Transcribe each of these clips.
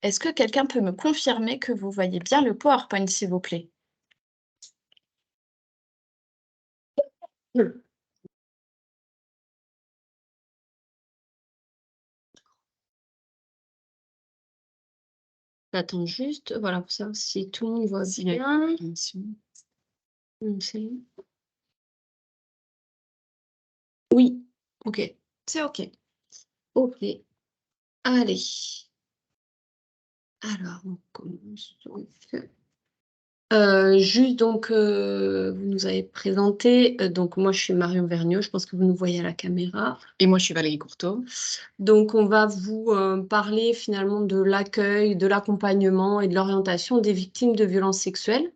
Est-ce que quelqu'un peut me confirmer que vous voyez bien le PowerPoint, s'il vous plaît? Mmh. J'attends juste, voilà, pour savoir si tout le monde voit bien. C'est oui, OK, c'est OK. OK, allez. Alors on commence donc, juste donc, vous nous avez présenté, donc moi je suis Marion Vergniaud, je pense que vous nous voyez à la caméra. Et moi, je suis Valérie Courteau. Donc on va vous, parler finalement de l'accueil, de l'accompagnement et de l'orientation des victimes de violences sexuelles.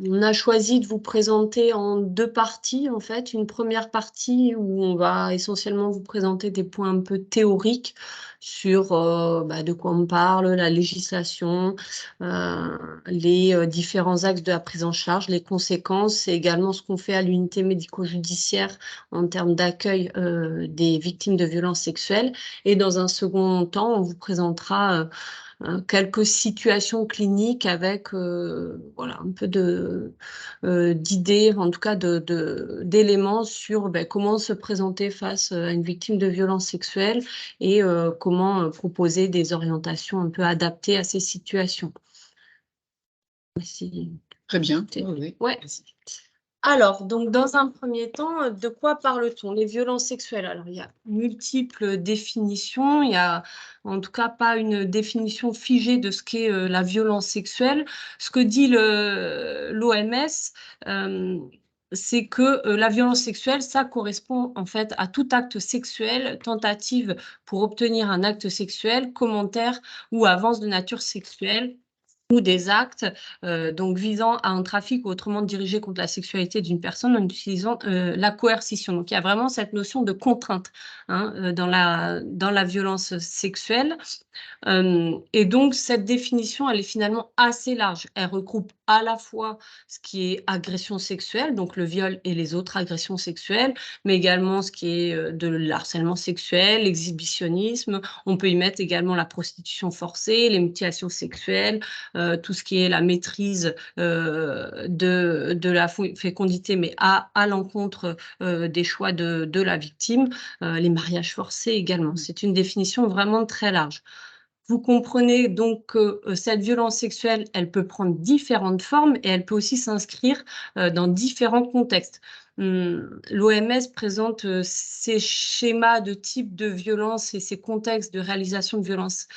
On a choisi de vous présenter en 2 parties, en fait. Une première partie où on va essentiellement vous présenter des points un peu théoriques sur, de quoi on parle, la législation, les, différents axes de la prise en charge, les conséquences et également ce qu'on fait à l'unité médico-judiciaire en termes d'accueil, des victimes de violences sexuelles. Et dans un second temps, on vous présentera, quelques situations cliniques avec voilà, un peu d'idées, en tout cas d'éléments sur comment se présenter face à une victime de violence sexuelle et comment proposer des orientations un peu adaptées à ces situations. Merci. Très bien. Oui, oui. Ouais. Alors, donc, dans un premier temps, de quoi parle-t-on? Les violences sexuelles. Alors, il y a multiples définitions. Il y a, en tout cas, pas une définition figée de ce qu'est la violence sexuelle. Ce que dit l'OMS, c'est que la violence sexuelle, ça correspond en fait à tout acte sexuel, tentative pour obtenir un acte sexuel, commentaire ou avance de nature sexuelle ou des actes donc visant à un trafic ou autrement dirigé contre la sexualité d'une personne en utilisant la coercition. Donc il y a vraiment cette notion de contrainte hein, dans la violence sexuelle. Et donc cette définition, elle est finalement assez large. Elle regroupe à la fois ce qui est agression sexuelle, donc le viol et les autres agressions sexuelles, mais également ce qui est de l'harcèlement sexuel, l'exhibitionnisme. On peut y mettre également la prostitution forcée, les mutilations sexuelles, tout ce qui est la maîtrise de la fécondité, mais à l'encontre des choix de la victime, les mariages forcés également. C'est une définition vraiment très large. Vous comprenez donc que cette violence sexuelle, elle peut prendre différentes formes et elle peut aussi s'inscrire dans différents contextes. L'OMS présente ces schémas de types de violence et ces contextes de réalisation de violence,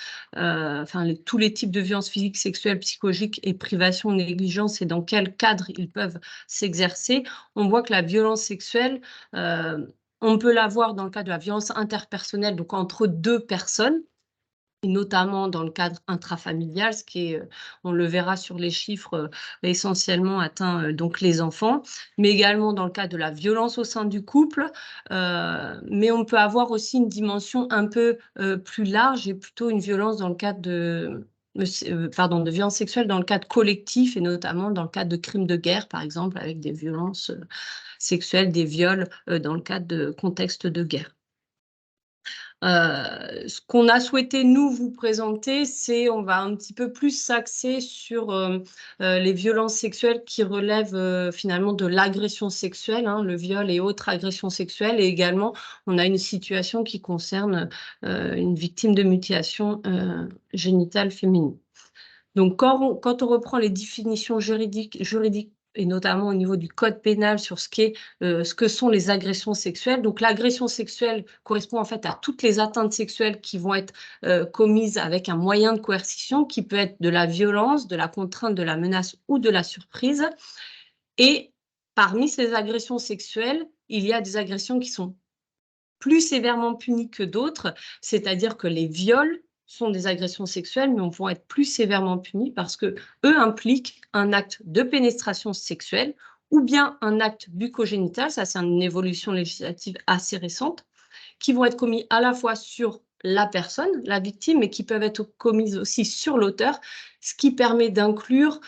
tous les types de violences physiques, sexuelles, psychologiques et privation, négligence et dans quel cadre ils peuvent s'exercer. On voit que la violence sexuelle, on peut la voir dans le cas de la violence interpersonnelle, donc entre 2 personnes, et notamment dans le cadre intrafamilial, ce qui est, on le verra sur les chiffres, essentiellement atteint, donc les enfants, mais également dans le cas de la violence au sein du couple. Mais on peut avoir aussi une dimension un peu, plus large et plutôt une violence dans le cadre de violences sexuelles dans le cadre collectif et notamment dans le cadre de crimes de guerre, par exemple, avec des violences, sexuelles, des viols, dans le cadre de contextes de guerre. Ce qu'on a souhaité nous vous présenter, c'est on va un petit peu plus s'axer sur, les violences sexuelles qui relèvent, finalement de l'agression sexuelle, hein, le viol et autres agressions sexuelles et également on a une situation qui concerne, une victime de mutilation, génitale féminine. Donc quand on reprend les définitions juridiques et notamment au niveau du code pénal sur ce que sont les agressions sexuelles. Donc l'agression sexuelle correspond en fait à toutes les atteintes sexuelles qui vont être, commises avec un moyen de coercition qui peut être de la violence, de la contrainte, de la menace ou de la surprise et parmi ces agressions sexuelles, il y a des agressions qui sont plus sévèrement punies que d'autres, c'est-à-dire que les viols sont des agressions sexuelles, mais vont être plus sévèrement punis parce qu'eux impliquent un acte de pénétration sexuelle ou bien un acte bucco-génital, ça c'est une évolution législative assez récente, qui vont être commis à la fois sur la personne, la victime, mais qui peuvent être commises aussi sur l'auteur, ce qui permet d'inclure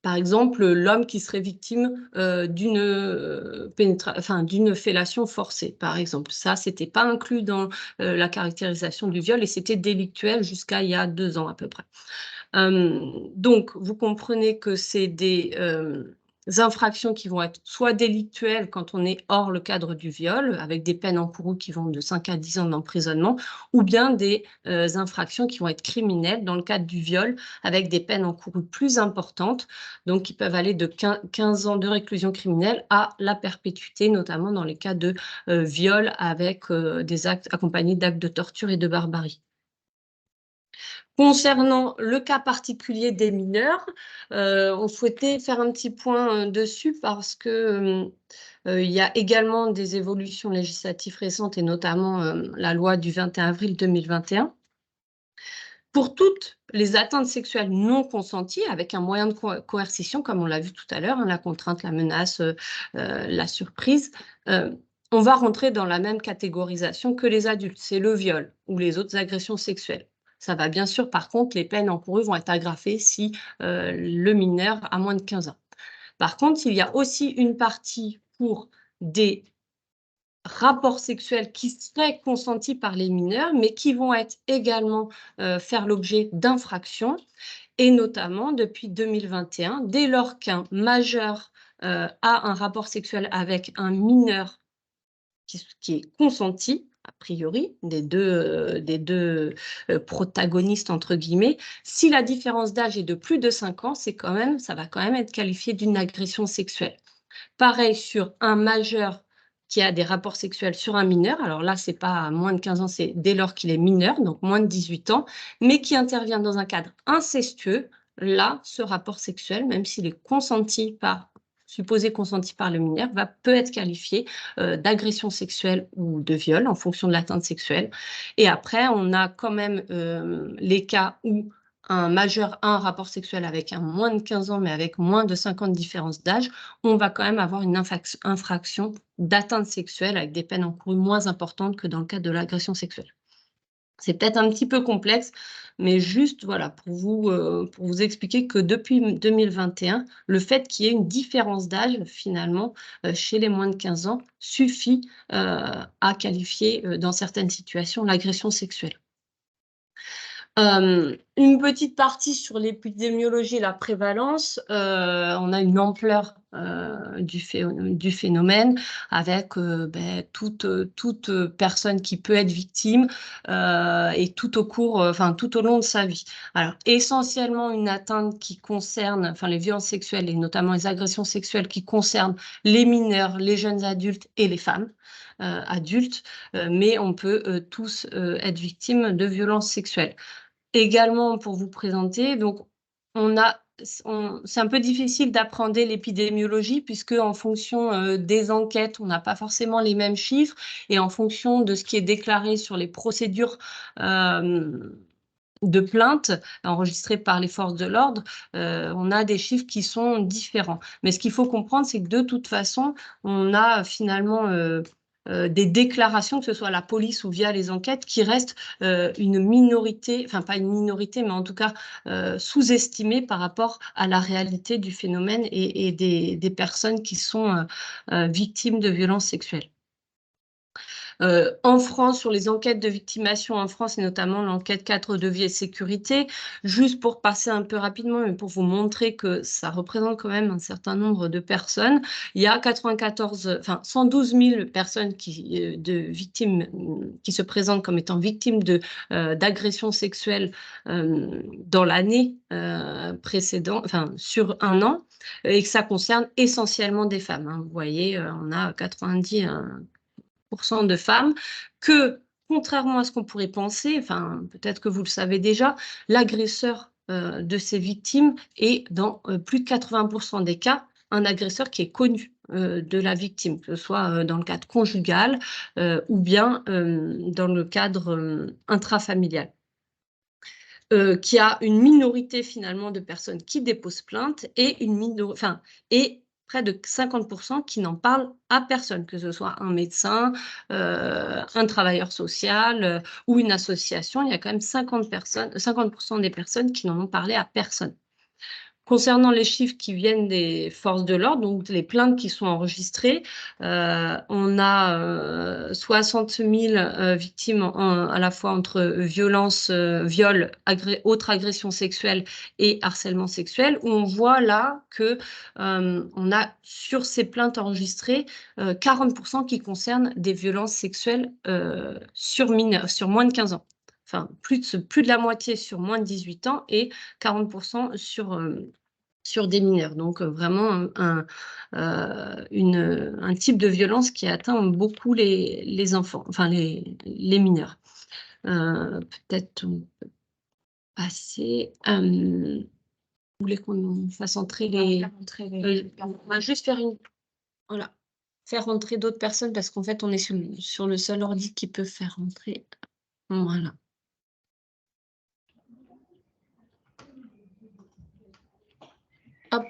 par exemple, l'homme qui serait victime d'une fellation forcée, par exemple. Ça, c'était pas inclus dans la caractérisation du viol et c'était délictuel jusqu'à il y a 2 ans à peu près. Donc, vous comprenez que c'est des infractions qui vont être soit délictuelles quand on est hors le cadre du viol, avec des peines encourues qui vont de 5 à 10 ans d'emprisonnement, ou bien des infractions qui vont être criminelles dans le cadre du viol, avec des peines encourues plus importantes, donc qui peuvent aller de 15 ans de réclusion criminelle à la perpétuité, notamment dans les cas de viol avec des actes accompagnés d'actes de torture et de barbarie. Concernant le cas particulier des mineurs, on souhaitait faire un petit point dessus parce que il y a également des évolutions législatives récentes et notamment la loi du 21 avril 2021. Pour toutes les atteintes sexuelles non consenties, avec un moyen de coercition, comme on l'a vu tout à l'heure, hein, la contrainte, la menace, la surprise, on va rentrer dans la même catégorisation que les adultes, c'est le viol ou les autres agressions sexuelles. Ça va bien sûr, par contre, les peines encourues vont être aggravées si le mineur a moins de 15 ans. Par contre, il y a aussi une partie pour des rapports sexuels qui seraient consentis par les mineurs, mais qui vont être également faire l'objet d'infractions, et notamment depuis 2021, dès lors qu'un majeur a un rapport sexuel avec un mineur qui est consenti, a priori, des deux protagonistes, entre guillemets, si la différence d'âge est de plus de 5 ans, ça va quand même être qualifié d'une agression sexuelle. Pareil sur un majeur qui a des rapports sexuels sur un mineur, alors là, c'est pas à moins de 15 ans, c'est dès lors qu'il est mineur, donc moins de 18 ans, mais qui intervient dans un cadre incestueux, là, ce rapport sexuel, même s'il est supposé consenti par le mineur, peut être qualifié d'agression sexuelle ou de viol en fonction de l'atteinte sexuelle. Et après, on a quand même les cas où un majeur a un rapport sexuel avec un moins de 15 ans, mais avec moins de 5 ans de différence d'âge, on va quand même avoir une infraction d'atteinte sexuelle avec des peines encourues moins importantes que dans le cadre de l'agression sexuelle. C'est peut-être un petit peu complexe, mais juste voilà, pour vous expliquer que depuis 2021, le fait qu'il y ait une différence d'âge, finalement, chez les moins de 15 ans, suffit à qualifier, dans certaines situations, l'agression sexuelle. Une petite partie sur l'épidémiologie et la prévalence. On a une ampleur du phénomène avec toute personne qui peut être victime et tout au long de sa vie. Alors, essentiellement une atteinte qui concerne, les violences sexuelles et notamment les agressions sexuelles qui concernent les mineurs, les jeunes adultes et les femmes adultes, mais on peut tous être victimes de violences sexuelles. Également, pour vous présenter, donc c'est un peu difficile d'appréhender l'épidémiologie puisque en fonction des enquêtes, on n'a pas forcément les mêmes chiffres et en fonction de ce qui est déclaré sur les procédures de plainte enregistrées par les forces de l'ordre, on a des chiffres qui sont différents. Mais ce qu'il faut comprendre, c'est que de toute façon, on a finalement des déclarations, que ce soit à la police ou via les enquêtes, qui restent une minorité, enfin pas une minorité, mais en tout cas sous-estimée par rapport à la réalité du phénomène et des personnes qui sont victimes de violences sexuelles. En France, sur les enquêtes de victimation en France, et notamment l'enquête 4 de vie et sécurité, juste pour passer un peu rapidement, mais pour vous montrer que ça représente quand même un certain nombre de personnes, il y a 112 000 personnes de victimes qui se présentent comme étant victimes d'agressions sexuelles dans l'année précédente, sur un an, et que ça concerne essentiellement des femmes. Hein. Vous voyez, on a 90 de femmes, que, contrairement à ce qu'on pourrait penser, peut-être que vous le savez déjà, l'agresseur de ces victimes est, dans plus de 80% des cas, un agresseur qui est connu de la victime, que ce soit dans le cadre conjugal ou bien dans le cadre intrafamilial. Qui a une minorité finalement de personnes qui déposent plainte et près de 50% qui n'en parlent à personne, que ce soit un médecin, un travailleur social ou une association. Il y a quand même 50% des personnes qui n'en ont parlé à personne. Concernant les chiffres qui viennent des forces de l'ordre, donc les plaintes qui sont enregistrées, on a 60 000 victimes à la fois entre violences, viols, autres agressions sexuelles et harcèlement sexuel, où on voit là que on a sur ces plaintes enregistrées 40% qui concernent des violences sexuelles sur mineurs, sur moins de 15 ans. Enfin, plus de la moitié sur moins de 18 ans et 40% sur des mineurs. Donc, vraiment un type de violence qui atteint beaucoup les enfants, enfin les mineurs. Peut-être on peut passer. Vous voulez qu'on fasse entrer on va juste faire voilà, faire rentrer d'autres personnes parce qu'en fait, on est sur le seul ordi qui peut faire rentrer. Voilà. Hop.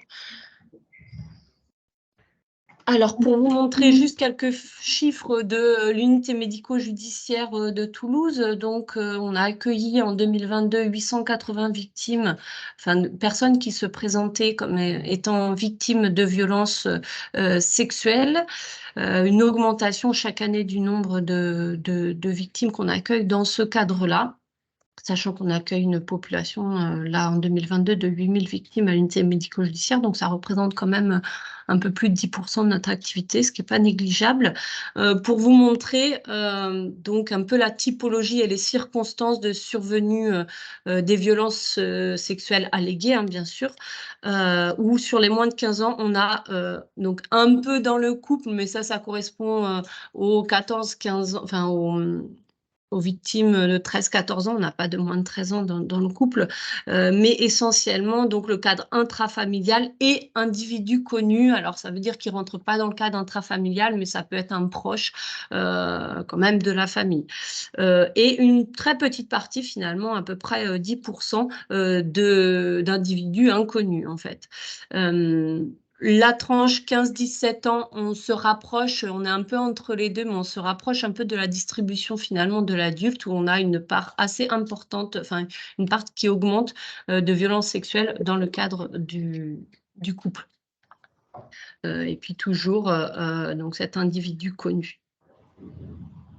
Alors, pour vous montrer juste quelques chiffres de l'unité médico-judiciaire de Toulouse, donc on a accueilli en 2022 880 victimes, enfin personnes qui se présentaient comme étant victimes de violences sexuelles, une augmentation chaque année du nombre de victimes qu'on accueille dans ce cadre-là. Sachant qu'on accueille une population, là, en 2022, de 8 000 victimes à l'unité médico-judiciaire, donc ça représente quand même un peu plus de 10% de notre activité, ce qui n'est pas négligeable. Pour vous montrer donc un peu la typologie et les circonstances de survenue des violences sexuelles alléguées, hein, bien sûr, où sur les moins de 15 ans, on a donc un peu dans le couple, mais ça correspond aux 14-15 ans, enfin aux victimes de 13-14 ans, on n'a pas de moins de 13 ans dans le couple, mais essentiellement donc le cadre intrafamilial et individu connu. Alors ça veut dire qu'il ne rentre pas dans le cadre intrafamilial, mais ça peut être un proche quand même de la famille. Et une très petite partie finalement, à peu près 10% d'individus inconnus en fait. La tranche 15-17 ans, on se rapproche, on est un peu entre les deux, mais on se rapproche un peu de la distribution finalement de l'adulte où on a une part assez importante, enfin une part qui augmente de violences sexuelles dans le cadre du couple. Et puis toujours donc cet individu connu.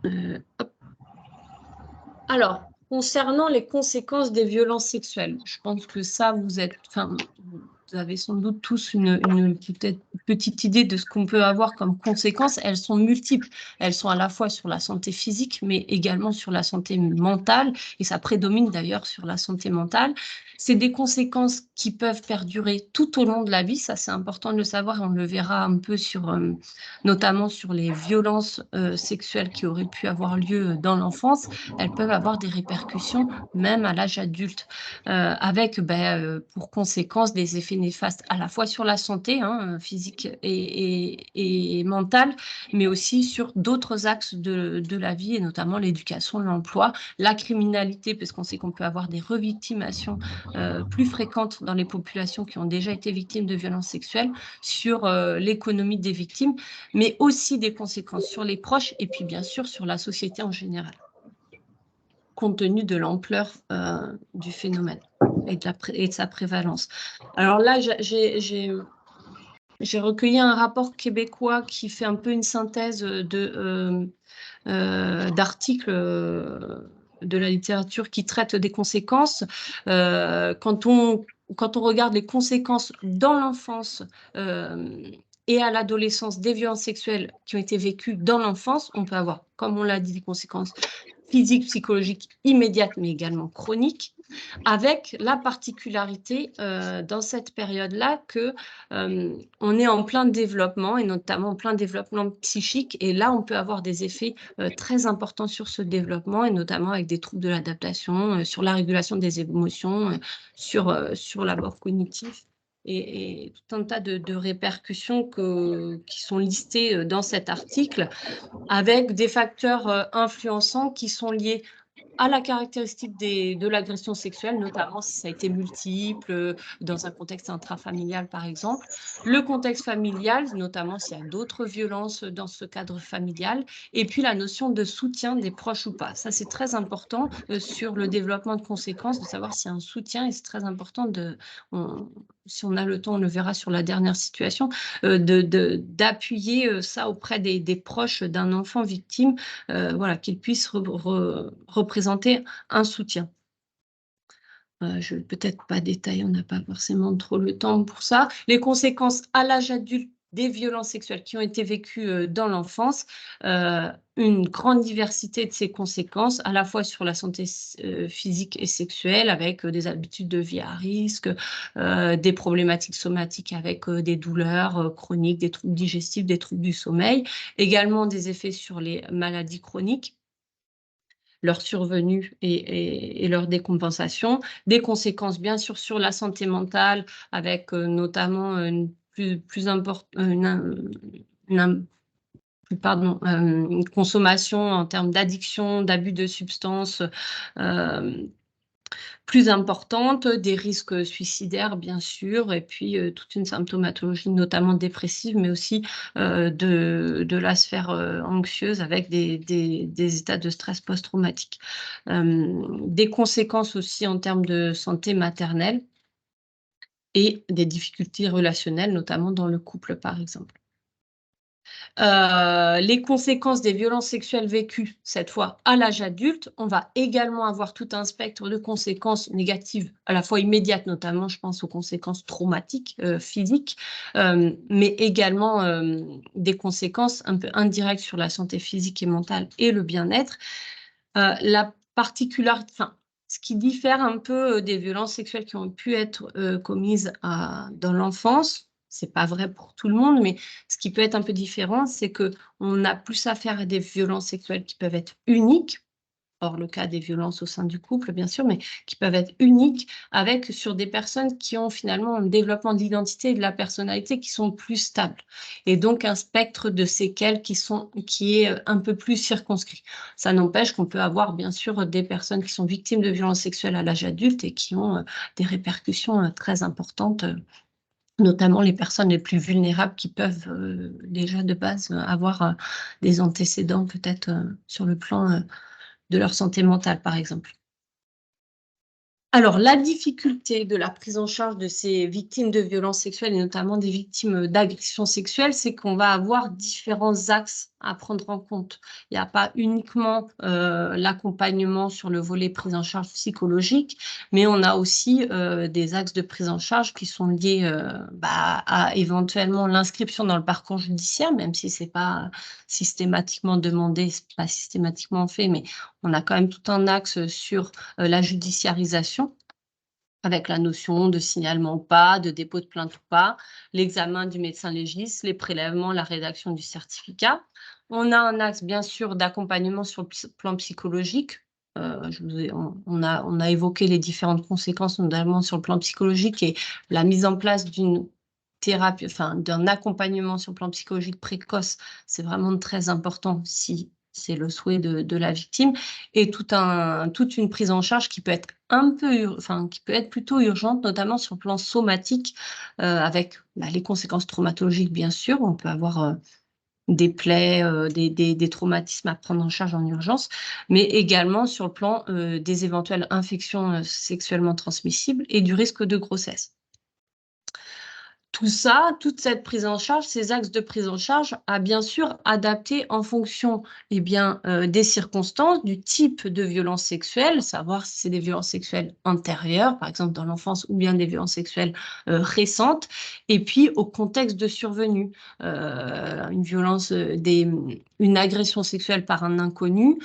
Hop. Alors, concernant les conséquences des violences sexuelles, je pense que ça, vous avez sans doute tous une petite idée de ce qu'on peut avoir comme conséquences. Elles sont multiples. Elles sont à la fois sur la santé physique, mais également sur la santé mentale, et ça prédomine d'ailleurs sur la santé mentale. C'est des conséquences qui peuvent perdurer tout au long de la vie. Ça, c'est important de le savoir. On le verra un peu notamment sur les violences sexuelles qui auraient pu avoir lieu dans l'enfance. Elles peuvent avoir des répercussions même à l'âge adulte, avec pour conséquence des effets néfastes à la fois sur la santé physique et mentale, mais aussi sur d'autres axes de la vie, et notamment l'éducation, l'emploi, la criminalité, parce qu'on sait qu'on peut avoir des revictimations plus fréquentes dans les populations qui ont déjà été victimes de violences sexuelles, sur l'économie des victimes, mais aussi des conséquences sur les proches et puis bien sûr sur la société en général, compte tenu de l'ampleur du phénomène et de sa prévalence. Alors là, j'ai recueilli un rapport québécois qui fait un peu une synthèse d'articles de la littérature qui traitent des conséquences. Quand on regarde les conséquences dans l'enfance et à l'adolescence des violences sexuelles qui ont été vécues dans l'enfance, on peut avoir, comme on l'a dit, des conséquences physiques, psychologiques immédiates, mais également chroniques, avec la particularité dans cette période-là que on est en plein développement, et notamment en plein développement psychique, et là on peut avoir des effets très importants sur ce développement, et notamment avec des troubles de l'adaptation, sur la régulation des émotions, sur l'abord cognitif, et tout un tas de répercussions qui sont listées dans cet article, avec des facteurs influençants qui sont liés à la caractéristique de l'agression sexuelle, notamment si ça a été multiple, dans un contexte intrafamilial, par exemple. Le contexte familial, notamment s'il y a d'autres violences dans ce cadre familial. Et puis la notion de soutien des proches ou pas. Ça, c'est très important sur le développement de conséquences, de savoir s'il y a un soutien. Et c'est très important si on a le temps, on le verra sur la dernière situation, d'appuyer ça auprès des proches d'un enfant victime, voilà, qu'ils puissent représenter un soutien. Je ne vais peut-être pas détailler, on n'a pas forcément trop le temps pour ça. Les conséquences à l'âge adulte des violences sexuelles qui ont été vécues dans l'enfance, une grande diversité de ces conséquences, à la fois sur la santé physique et sexuelle, avec des habitudes de vie à risque, des problématiques somatiques avec des douleurs chroniques, des troubles digestifs, des troubles du sommeil, également des effets sur les maladies chroniques, leur survenue et leur décompensation, des conséquences bien sûr sur la santé mentale avec notamment une consommation en termes d'addiction, d'abus de substances plus importante, des risques suicidaires bien sûr, et puis toute une symptomatologie notamment dépressive, mais aussi de la sphère anxieuse avec des états de stress post-traumatique. Des conséquences aussi en termes de santé maternelle et des difficultés relationnelles, notamment dans le couple par exemple. Les conséquences des violences sexuelles vécues, cette fois à l'âge adulte, on va également avoir tout un spectre de conséquences négatives, à la fois immédiates, notamment je pense aux conséquences traumatiques, physiques, mais également des conséquences un peu indirectes sur la santé physique et mentale et le bien-être. La particularité, enfin, ce qui diffère un peu des violences sexuelles qui ont pu être commises dans l'enfance, c'est pas vrai pour tout le monde, mais ce qui peut être un peu différent, c'est qu'on a plus affaire à des violences sexuelles qui peuvent être uniques, hors le cas des violences au sein du couple, bien sûr, mais qui peuvent être uniques sur des personnes qui ont finalement un développement de l'identité et de la personnalité qui sont plus stables. Et donc, un spectre de séquelles qui est un peu plus circonscrit. Ça n'empêche qu'on peut avoir, bien sûr, des personnes qui sont victimes de violences sexuelles à l'âge adulte et qui ont des répercussions très importantes, notamment les personnes les plus vulnérables qui peuvent déjà de base avoir des antécédents peut-être sur le plan de leur santé mentale, par exemple. Alors, la difficulté de la prise en charge de ces victimes de violences sexuelles et notamment des victimes d'agressions sexuelles, c'est qu'on va avoir différents axes à prendre en compte. Il n'y a pas uniquement l'accompagnement sur le volet prise en charge psychologique, mais on a aussi des axes de prise en charge qui sont liés à éventuellement l'inscription dans le parcours judiciaire, même si ce n'est pas systématiquement demandé, ce n'est pas systématiquement fait, mais on a quand même tout un axe sur la judiciarisation, avec la notion de signalement ou pas, de dépôt de plainte ou pas, l'examen du médecin légiste, les prélèvements, la rédaction du certificat. On a un axe, bien sûr, d'accompagnement sur le plan psychologique. On a évoqué les différentes conséquences, notamment sur le plan psychologique, et la mise en place d'une thérapie, enfin, d'un accompagnement sur le plan psychologique précoce, c'est vraiment très important si c'est le souhait de la victime, et toute une prise en charge qui peut être qui peut être plutôt urgente, notamment sur le plan somatique, avec les conséquences traumatologiques, bien sûr. On peut avoir des plaies, des traumatismes à prendre en charge en urgence, mais également sur le plan des éventuelles infections sexuellement transmissibles et du risque de grossesse. Tout ça, toute cette prise en charge, ces axes de prise en charge, a bien sûr adapté en fonction des circonstances, du type de violence sexuelle, savoir si c'est des violences sexuelles antérieures, par exemple dans l'enfance, ou bien des violences sexuelles récentes, et puis au contexte de survenue. Une agression sexuelle par un inconnu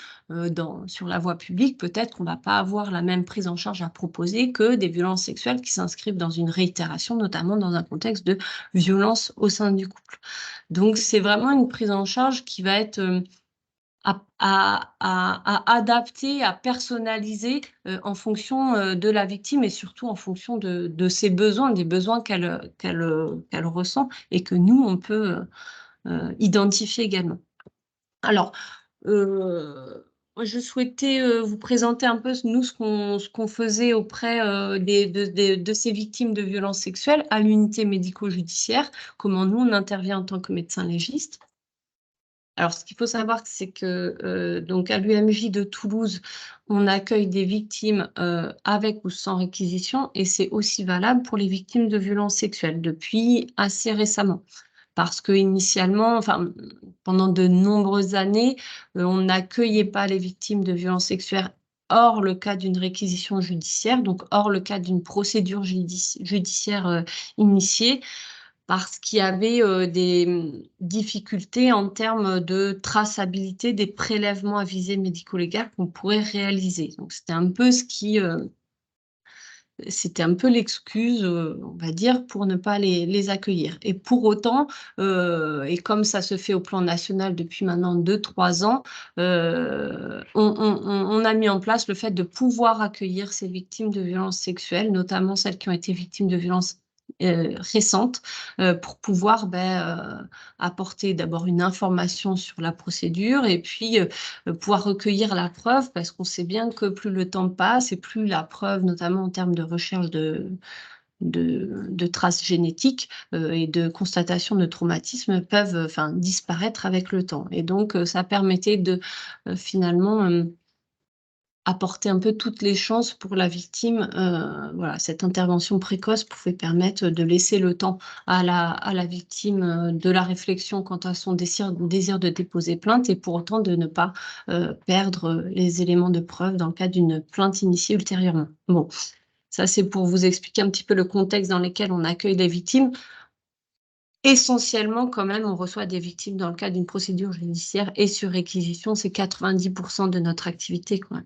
sur la voie publique, peut-être qu'on ne va pas avoir la même prise en charge à proposer que des violences sexuelles qui s'inscrivent dans une réitération, notamment dans un contexte de violence au sein du couple. Donc, c'est vraiment une prise en charge qui va être à adapter, à personnaliser en fonction de la victime et surtout en fonction de ses besoins, des besoins qu'elle ressent et que nous, on peut identifier également. Alors, je souhaitais vous présenter un peu, nous, ce qu'on faisait auprès de ces victimes de violences sexuelles à l'unité médico-judiciaire, comment nous, on intervient en tant que médecin légiste. Alors, ce qu'il faut savoir, c'est que donc à l'UMJ de Toulouse, on accueille des victimes avec ou sans réquisition, et c'est aussi valable pour les victimes de violences sexuelles depuis assez récemment. Parce que initialement, enfin, pendant de nombreuses années, on n'accueillait pas les victimes de violences sexuelles hors le cas d'une réquisition judiciaire, donc hors le cas d'une procédure judiciaire initiée, parce qu'il y avait des difficultés en termes de traçabilité des prélèvements à visée médico-légale qu'on pourrait réaliser. Donc, c'était un peu c'était un peu l'excuse, on va dire, pour ne pas les accueillir. Et pour autant, et comme ça se fait au plan national depuis maintenant 2-3 ans, on a mis en place le fait de pouvoir accueillir ces victimes de violences sexuelles, notamment celles qui ont été victimes de violences récentes, pour pouvoir apporter d'abord une information sur la procédure et puis pouvoir recueillir la preuve, parce qu'on sait bien que plus le temps passe et plus la preuve, notamment en termes de recherche de traces génétiques et de constatation de traumatismes, peuvent disparaître avec le temps. Et donc, ça permettait de finalement apporter un peu toutes les chances pour la victime. Voilà, cette intervention précoce pouvait permettre de laisser le temps à la victime de la réflexion quant à son désir de déposer plainte, et pour autant de ne pas perdre les éléments de preuve dans le cas d'une plainte initiée ultérieurement. Bon, ça c'est pour vous expliquer un petit peu le contexte dans lequel on accueille des victimes. Essentiellement, quand même, on reçoit des victimes dans le cadre d'une procédure judiciaire et sur réquisition, c'est 90% de notre activité, quand même.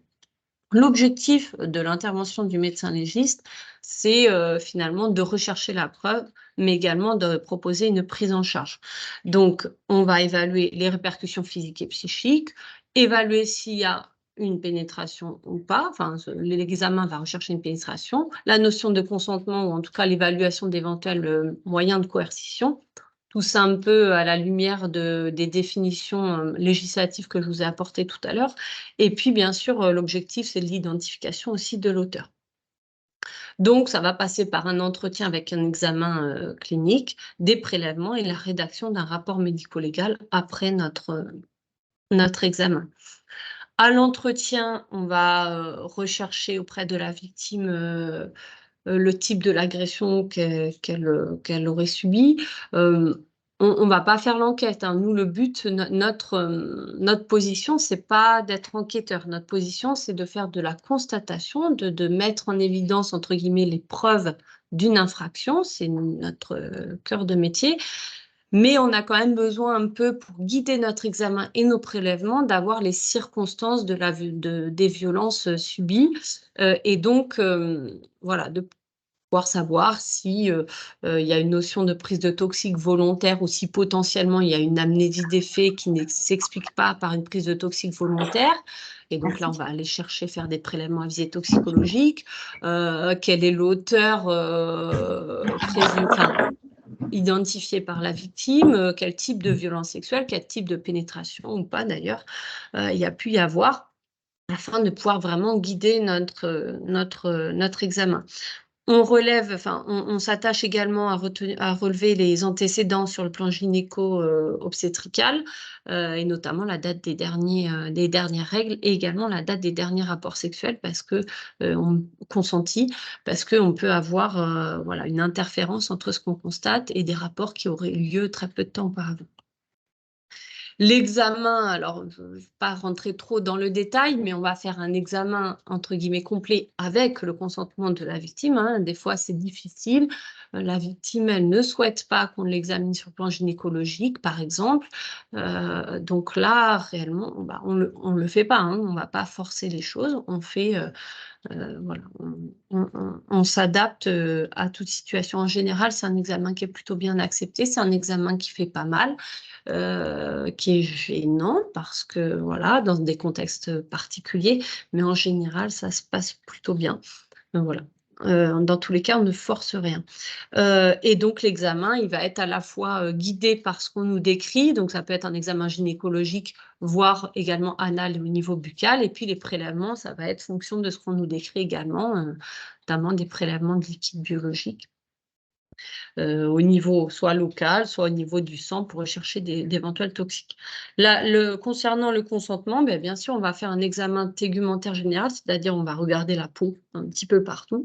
L'objectif de l'intervention du médecin légiste, c'est finalement de rechercher la preuve, mais également de proposer une prise en charge. Donc, on va évaluer les répercussions physiques et psychiques, évaluer s'il y a une pénétration ou pas, enfin, l'examen va rechercher une pénétration, la notion de consentement, ou en tout cas l'évaluation d'éventuels moyens de coercition. Tout ça un peu à la lumière des définitions législatives que je vous ai apportées tout à l'heure. Et puis, bien sûr, l'objectif, c'est l'identification aussi de l'auteur. Donc, ça va passer par un entretien avec un examen clinique, des prélèvements et la rédaction d'un rapport médico-légal après notre examen. À l'entretien, on va rechercher auprès de la victime le type de l'agression qu'elle aurait subie. On ne va pas faire l'enquête, hein. Nous, le but, notre position, c'est pas d'être enquêteur. Notre position, c'est de faire de la constatation, de mettre en évidence, entre guillemets, les preuves d'une infraction. C'est notre cœur de métier. Mais on a quand même besoin un peu, pour guider notre examen et nos prélèvements, d'avoir les circonstances des violences subies. Et donc, voilà, de pouvoir savoir si il y a une notion de prise de toxique volontaire, ou si potentiellement il y a une amnésie des faits qui ne s'explique pas par une prise de toxique volontaire. Et donc là, on va aller chercher, faire des prélèvements à visée toxicologique. Quel est l'auteur identifié par la victime, quel type de violence sexuelle, quel type de pénétration ou pas d'ailleurs il y a pu y avoir, afin de pouvoir vraiment guider notre examen. On relève, enfin, on s'attache également à relever les antécédents sur le plan gynéco-obstétrical, et notamment la date des dernières règles, et également la date des derniers rapports sexuels, parce que consentis, parce qu'on peut avoir voilà, une interférence entre ce qu'on constate et des rapports qui auraient eu lieu très peu de temps auparavant. L'examen, alors je ne vais pas rentrer trop dans le détail, mais on va faire un examen entre guillemets complet avec le consentement de la victime, hein. Des fois, c'est difficile. La victime, elle ne souhaite pas qu'on l'examine sur le plan gynécologique, par exemple. Donc là, réellement, on le fait pas, hein. On ne va pas forcer les choses. On fait, voilà, on s'adapte à toute situation. En général, c'est un examen qui est plutôt bien accepté. C'est un examen qui fait pas mal. Qui est gênant parce que, voilà, dans des contextes particuliers, mais en général, ça se passe plutôt bien. Donc voilà. Dans tous les cas, on ne force rien. Et donc, l'examen, il va être à la fois guidé par ce qu'on nous décrit, donc ça peut être un examen gynécologique voire également anal et au niveau buccal. Et puis les prélèvements, ça va être fonction de ce qu'on nous décrit également, notamment des prélèvements de liquide biologique au niveau soit local, soit au niveau du sang pour rechercher d'éventuels toxiques. Là, concernant le consentement, bien sûr, on va faire un examen tegumentaire général, c'est-à-dire on va regarder la peau un petit peu partout,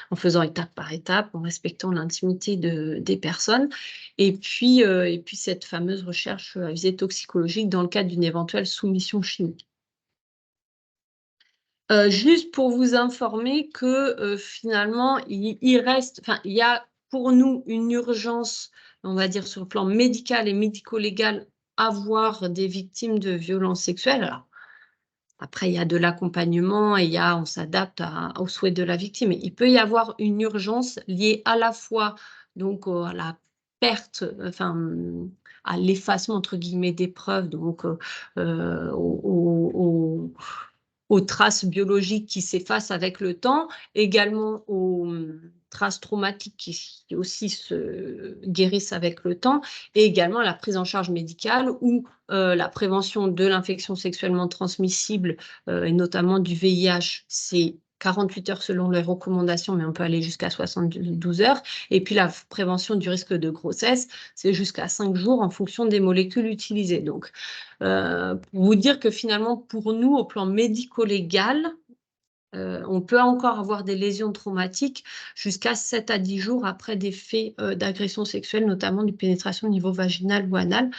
en faisant étape par étape, en respectant l'intimité des personnes. Et puis cette fameuse recherche à visée toxicologique dans le cadre d'une éventuelle soumission chimique. Juste pour vous informer que finalement, il y a pour nous une urgence, on va dire sur le plan médical et médico-légal, à voir des victimes de violences sexuelles. Alors, après, il y a de l'accompagnement et on s'adapte aux souhaits de la victime. Il peut y avoir une urgence liée à la fois donc à la perte, à l'effacement entre guillemets des preuves, donc aux traces biologiques qui s'effacent avec le temps, également aux traces traumatiques qui aussi se guérissent avec le temps, et également la prise en charge médicale ou la prévention de l'infection sexuellement transmissible et notamment du VIH, c'est 48 heures selon les recommandations, mais on peut aller jusqu'à 72 heures. Et puis la prévention du risque de grossesse, c'est jusqu'à 5 jours en fonction des molécules utilisées. Donc, pour vous dire que finalement, pour nous, au plan médico-légal, on peut encore avoir des lésions traumatiques jusqu'à 7 à 10 jours après des faits d'agression sexuelle, notamment de pénétration au niveau vaginal ou anal.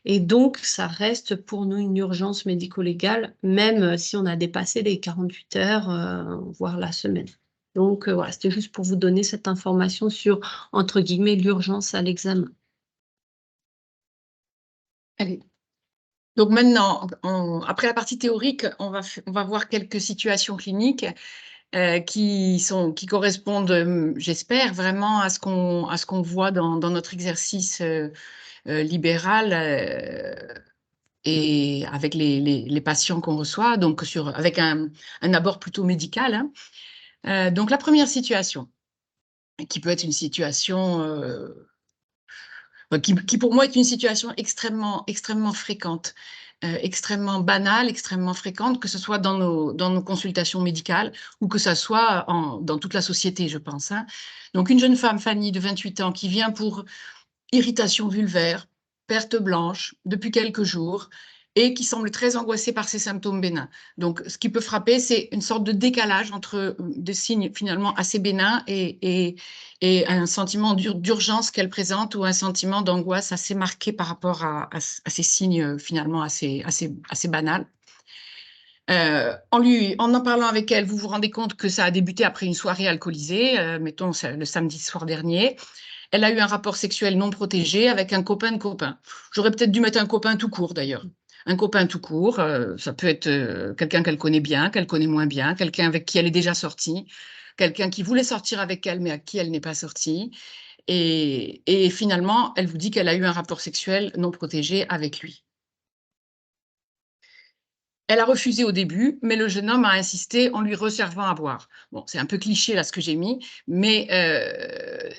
Et donc, ça reste pour nous une urgence médico-légale, même si on a dépassé les 48 heures, voire la semaine. Donc, voilà, c'était juste pour vous donner cette information sur, entre guillemets, l'urgence à l'examen. Allez. Donc maintenant, après la partie théorique, on va voir quelques situations cliniques qui correspondent, j'espère, vraiment à ce qu'on voit dans notre exercice libéral et avec les patients qu'on reçoit, donc avec un abord plutôt médical, hein. Donc la première situation, qui peut être une situation qui pour moi est une situation extrêmement fréquente, extrêmement banale, extrêmement fréquente, que ce soit dans nos consultations médicales ou que ce soit dans toute la société, je pense, hein. Donc une jeune femme, Fanny, de 28 ans, qui vient pour irritation vulvaire, perte blanche depuis quelques jours et qui semble très angoissée par ces symptômes bénins. Donc, ce qui peut frapper, c'est une sorte de décalage entre des signes finalement assez bénins et un sentiment d'urgence qu'elle présente ou un sentiment d'angoisse assez marqué par rapport à ces signes finalement assez banals. En parlant avec elle, vous vous rendez compte que ça a débuté après une soirée alcoolisée, mettons le samedi soir dernier. Elle a eu un rapport sexuel non protégé avec un copain de copain. J'aurais peut-être dû mettre un copain tout court d'ailleurs. Un copain tout court, ça peut être quelqu'un qu'elle connaît bien, qu'elle connaît moins bien, quelqu'un avec qui elle est déjà sortie, quelqu'un qui voulait sortir avec elle mais à qui elle n'est pas sortie. Et finalement, elle vous dit qu'elle a eu un rapport sexuel non protégé avec lui. Elle a refusé au début, mais le jeune homme a insisté en lui resservant à boire. Bon, c'est un peu cliché là ce que j'ai mis, mais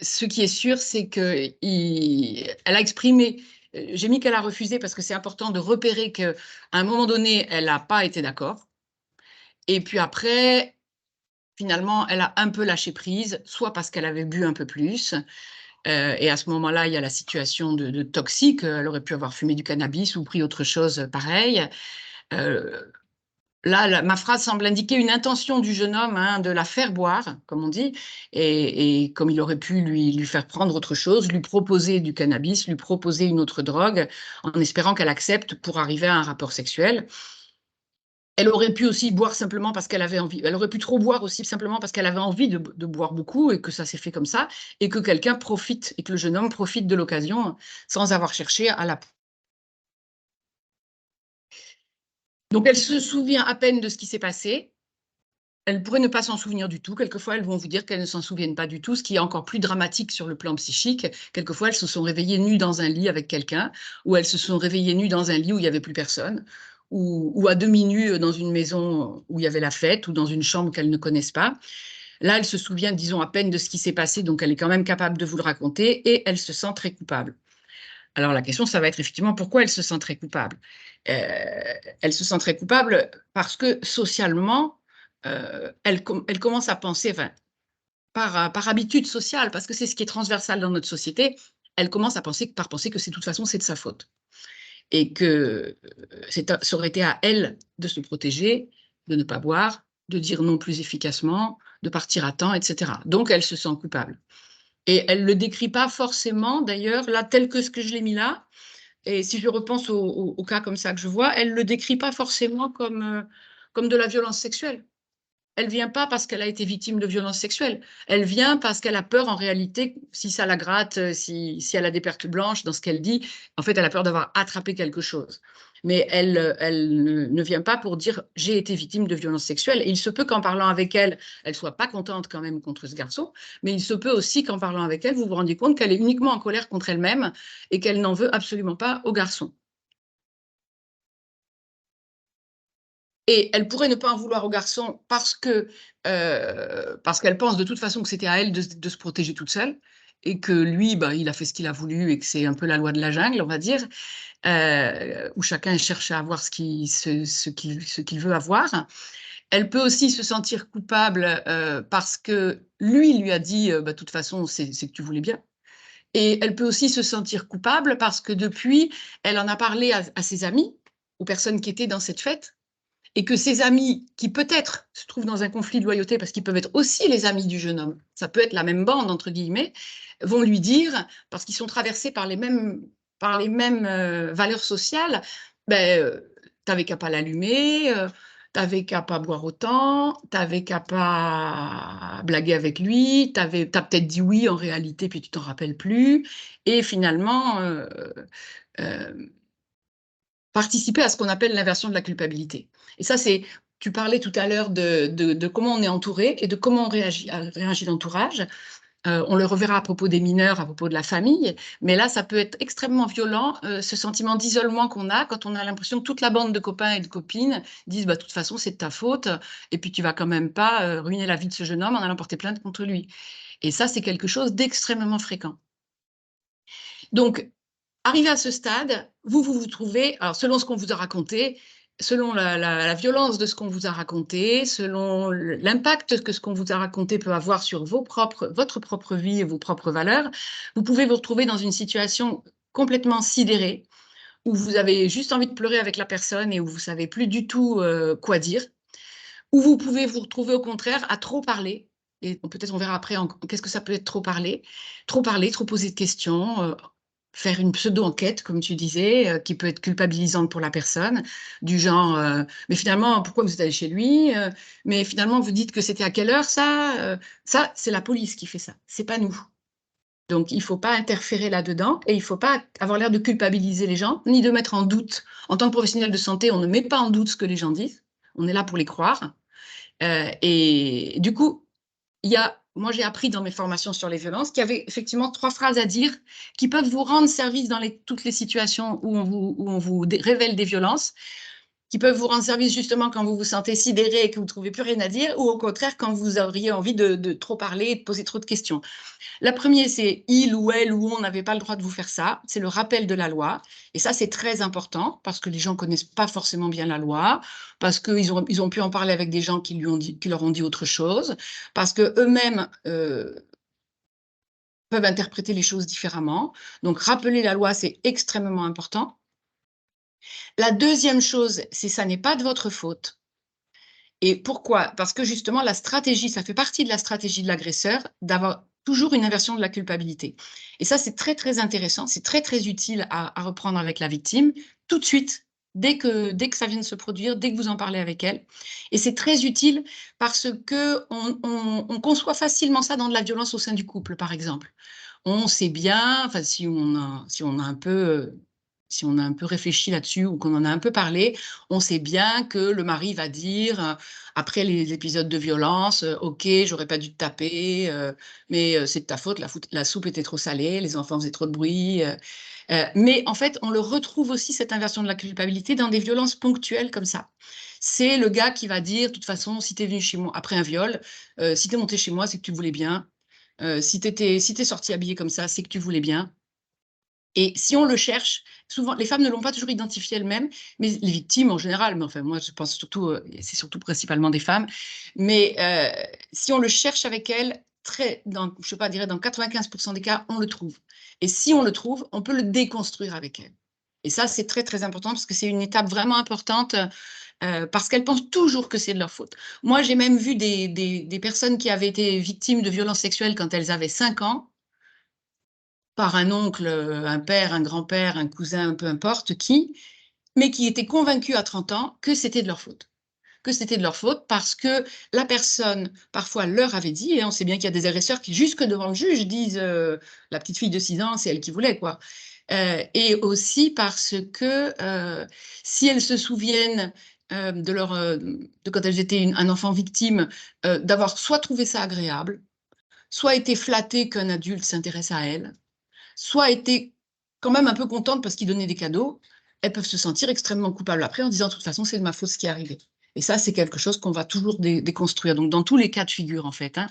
ce qui est sûr, c'est qu'elle a exprimé. J'ai mis qu'elle a refusé parce que c'est important de repérer qu'à un moment donné, elle n'a pas été d'accord. Et puis après, finalement, elle a un peu lâché prise, soit parce qu'elle avait bu un peu plus. Et à ce moment-là, il y a la situation de toxique. Elle aurait pu avoir fumé du cannabis ou pris autre chose pareil. Là, ma phrase semble indiquer une intention du jeune homme, hein, de la faire boire, comme on dit, et comme il aurait pu lui faire prendre autre chose, lui proposer du cannabis, lui proposer une autre drogue, en espérant qu'elle accepte pour arriver à un rapport sexuel. Elle aurait pu aussi boire simplement parce qu'elle avait envie. Elle aurait pu trop boire aussi simplement parce qu'elle avait envie de boire beaucoup et que ça s'est fait comme ça, et que quelqu'un profite, et que le jeune homme profite de l'occasion sans avoir cherché à la... Donc, elle se souvient à peine de ce qui s'est passé. Elle pourrait ne pas s'en souvenir du tout. Quelquefois, elles vont vous dire qu'elles ne s'en souviennent pas du tout, ce qui est encore plus dramatique sur le plan psychique. Quelquefois, elles se sont réveillées nues dans un lit avec quelqu'un, ou elles se sont réveillées nues dans un lit où il n'y avait plus personne, ou à demi nues dans une maison où il y avait la fête, ou dans une chambre qu'elles ne connaissent pas. Là, elle se souvient, disons, à peine de ce qui s'est passé, donc elle est quand même capable de vous le raconter, et elle se sent très coupable. Alors la question, ça va être effectivement pourquoi elle se sentirait coupable. Elle se sentirait coupable parce que socialement, elle commence à penser, enfin, par habitude sociale, parce que c'est ce qui est transversal dans notre société, elle commence à penser que c'est de toute façon, c'est de sa faute. Et que ça aurait été à elle de se protéger, de ne pas boire, de dire non plus efficacement, de partir à temps, etc. Donc, elle se sent coupable. Et elle ne le décrit pas forcément, d'ailleurs, là, tel que ce que je l'ai mis là, et si je repense au cas comme ça que je vois, elle ne le décrit pas forcément comme de la violence sexuelle. Elle ne vient pas parce qu'elle a été victime de violences sexuelles. Elle vient parce qu'elle a peur, en réalité, si ça la gratte, si elle a des pertes blanches dans ce qu'elle dit, en fait, elle a peur d'avoir attrapé quelque chose. Mais elle ne vient pas pour dire « j'ai été victime de violences sexuelles ». Et il se peut qu'en parlant avec elle, elle ne soit pas contente quand même contre ce garçon, mais il se peut aussi qu'en parlant avec elle, vous vous rendiez compte qu'elle est uniquement en colère contre elle-même et qu'elle n'en veut absolument pas au garçon. Et elle pourrait ne pas en vouloir au garçon parce qu'elle pense de toute façon que c'était à elle de se protéger toute seule et que lui, bah, il a fait ce qu'il a voulu et que c'est un peu la loi de la jungle, on va dire, où chacun cherche à avoir ce qu'il veut avoir. Elle peut aussi se sentir coupable parce que lui a dit, bah, de toute façon, c'est que tu voulais bien. Et elle peut aussi se sentir coupable parce que depuis, elle en a parlé à ses amis, aux personnes qui étaient dans cette fête, et que ses amis, qui peut-être se trouvent dans un conflit de loyauté, parce qu'ils peuvent être aussi les amis du jeune homme, ça peut être la même bande, entre guillemets, vont lui dire, parce qu'ils sont traversés par les mêmes valeurs sociales, ben, t'avais qu'à pas l'allumer, t'avais qu'à pas boire autant, t'avais qu'à pas blaguer avec lui, t'as peut-être dit oui en réalité, puis tu t'en rappelles plus, et finalement, euh, participer à ce qu'on appelle l'inversion de la culpabilité. Et ça, tu parlais tout à l'heure de comment on est entouré et de comment réagit l'entourage. On le reverra à propos des mineurs, à propos de la famille, mais là, ça peut être extrêmement violent, ce sentiment d'isolement qu'on a quand on a l'impression que toute la bande de copains et de copines disent bah, « de toute façon, c'est de ta faute, et puis tu vas quand même pas ruiner la vie de ce jeune homme en allant porter plainte contre lui ». Et ça, c'est quelque chose d'extrêmement fréquent. Donc, arrivé à ce stade, vous trouvez, alors selon ce qu'on vous a raconté, selon la violence de ce qu'on vous a raconté, selon l'impact que ce qu'on vous a raconté peut avoir sur votre propre vie et vos propres valeurs, vous pouvez vous retrouver dans une situation complètement sidérée, où vous avez juste envie de pleurer avec la personne et où vous ne savez plus du tout quoi dire, ou vous pouvez vous retrouver au contraire à trop parler. Et peut-être on verra après qu'est-ce que ça peut être trop parler, trop poser de questions, faire une pseudo-enquête, comme tu disais, qui peut être culpabilisante pour la personne, du genre mais finalement, pourquoi vous êtes allé chez lui mais finalement, vous dites que c'était à quelle heure ça Ça, c'est la police qui fait ça, c'est pas nous. Donc, il ne faut pas interférer là-dedans et il ne faut pas avoir l'air de culpabiliser les gens, ni de mettre en doute. En tant que professionnel de santé, on ne met pas en doute ce que les gens disent, on est là pour les croire. Et du coup, moi j'ai appris dans mes formations sur les violences qu'il y avait effectivement 3 phrases à dire qui peuvent vous rendre service dans toutes les situations où on vous révèle des violences, qui peuvent vous rendre service justement quand vous vous sentez sidéré et que vous ne trouvez plus rien à dire, ou au contraire quand vous auriez envie de trop parler et de poser trop de questions. La première, c'est il ou elle ou on n'avait pas le droit de vous faire ça. C'est le rappel de la loi. Et ça, c'est très important parce que les gens ne connaissent pas forcément bien la loi, parce qu'ils ont pu en parler avec des gens qui leur ont dit autre chose, parce qu'eux-mêmes peuvent interpréter les choses différemment. Donc, rappeler la loi, c'est extrêmement important. La deuxième chose, c'est ça n'est pas de votre faute. Et pourquoi? Parce que justement, la stratégie, ça fait partie de la stratégie de l'agresseur d'avoir toujours une inversion de la culpabilité. Et ça, c'est très, très intéressant, c'est très, très utile à reprendre avec la victime tout de suite, dès que ça vient de se produire, dès que vous en parlez avec elle. Et c'est très utile parce qu'on conçoit facilement ça dans de la violence au sein du couple, par exemple. On sait bien, enfin, si on a un peu réfléchi là-dessus ou qu'on en a un peu parlé, on sait bien que le mari va dire, après les épisodes de violence, ok, j'aurais pas dû te taper, mais c'est de ta faute, la soupe était trop salée, les enfants faisaient trop de bruit. Mais en fait, on le retrouve aussi, cette inversion de la culpabilité, dans des violences ponctuelles comme ça. C'est le gars qui va dire, de toute façon, si tu es venu chez moi, après un viol, si tu es monté chez moi, c'est que tu voulais bien. Si t'es sorti habillé comme ça, c'est que tu voulais bien. Et si on le cherche, souvent, les femmes ne l'ont pas toujours identifié elles-mêmes, mais les victimes en général, mais enfin, moi, je pense surtout, c'est surtout principalement des femmes, mais si on le cherche avec elles, je sais pas, dirais dans 95% des cas, on le trouve. Et si on le trouve, on peut le déconstruire avec elles. Et ça, c'est très, très important parce que c'est une étape vraiment importante parce qu'elles pensent toujours que c'est de leur faute. Moi, j'ai même vu des personnes qui avaient été victimes de violences sexuelles quand elles avaient 5 ans, par un oncle, un père, un grand-père, un cousin, peu importe qui, mais qui étaient convaincus à 30 ans que c'était de leur faute. Que c'était de leur faute parce que la personne, parfois, leur avait dit, et on sait bien qu'il y a des agresseurs qui, jusque devant le juge, disent la petite fille de 6 ans, c'est elle qui voulait, quoi. Et aussi parce que si elles se souviennent de quand elles étaient un enfant victime, d'avoir soit trouvé ça agréable, soit été flattées qu'un adulte s'intéresse à elles, soit été quand même un peu contentes parce qu'ils donnaient des cadeaux, elles peuvent se sentir extrêmement coupables après en disant de toute façon c'est de ma faute ce qui est arrivé. Et ça, c'est quelque chose qu'on va toujours déconstruire, donc dans tous les cas de figure en fait. Hein.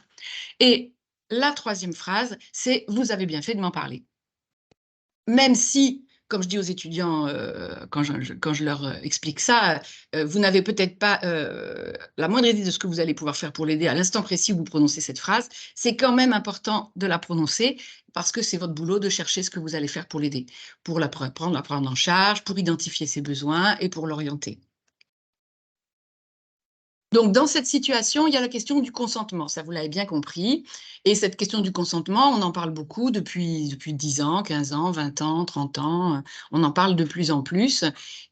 Et la troisième phrase, c'est « vous avez bien fait de m'en parler ». Même si, comme je dis aux étudiants quand je leur explique ça, vous n'avez peut-être pas la moindre idée de ce que vous allez pouvoir faire pour l'aider à l'instant précis où vous prononcez cette phrase, c'est quand même important de la prononcer parce que c'est votre boulot de chercher ce que vous allez faire pour l'aider, pour la prendre en charge, pour identifier ses besoins et pour l'orienter. Donc, dans cette situation, il y a la question du consentement, ça vous l'avez bien compris. Et cette question du consentement, on en parle beaucoup depuis 10 ans, 15 ans, 20 ans, 30 ans. On en parle de plus en plus.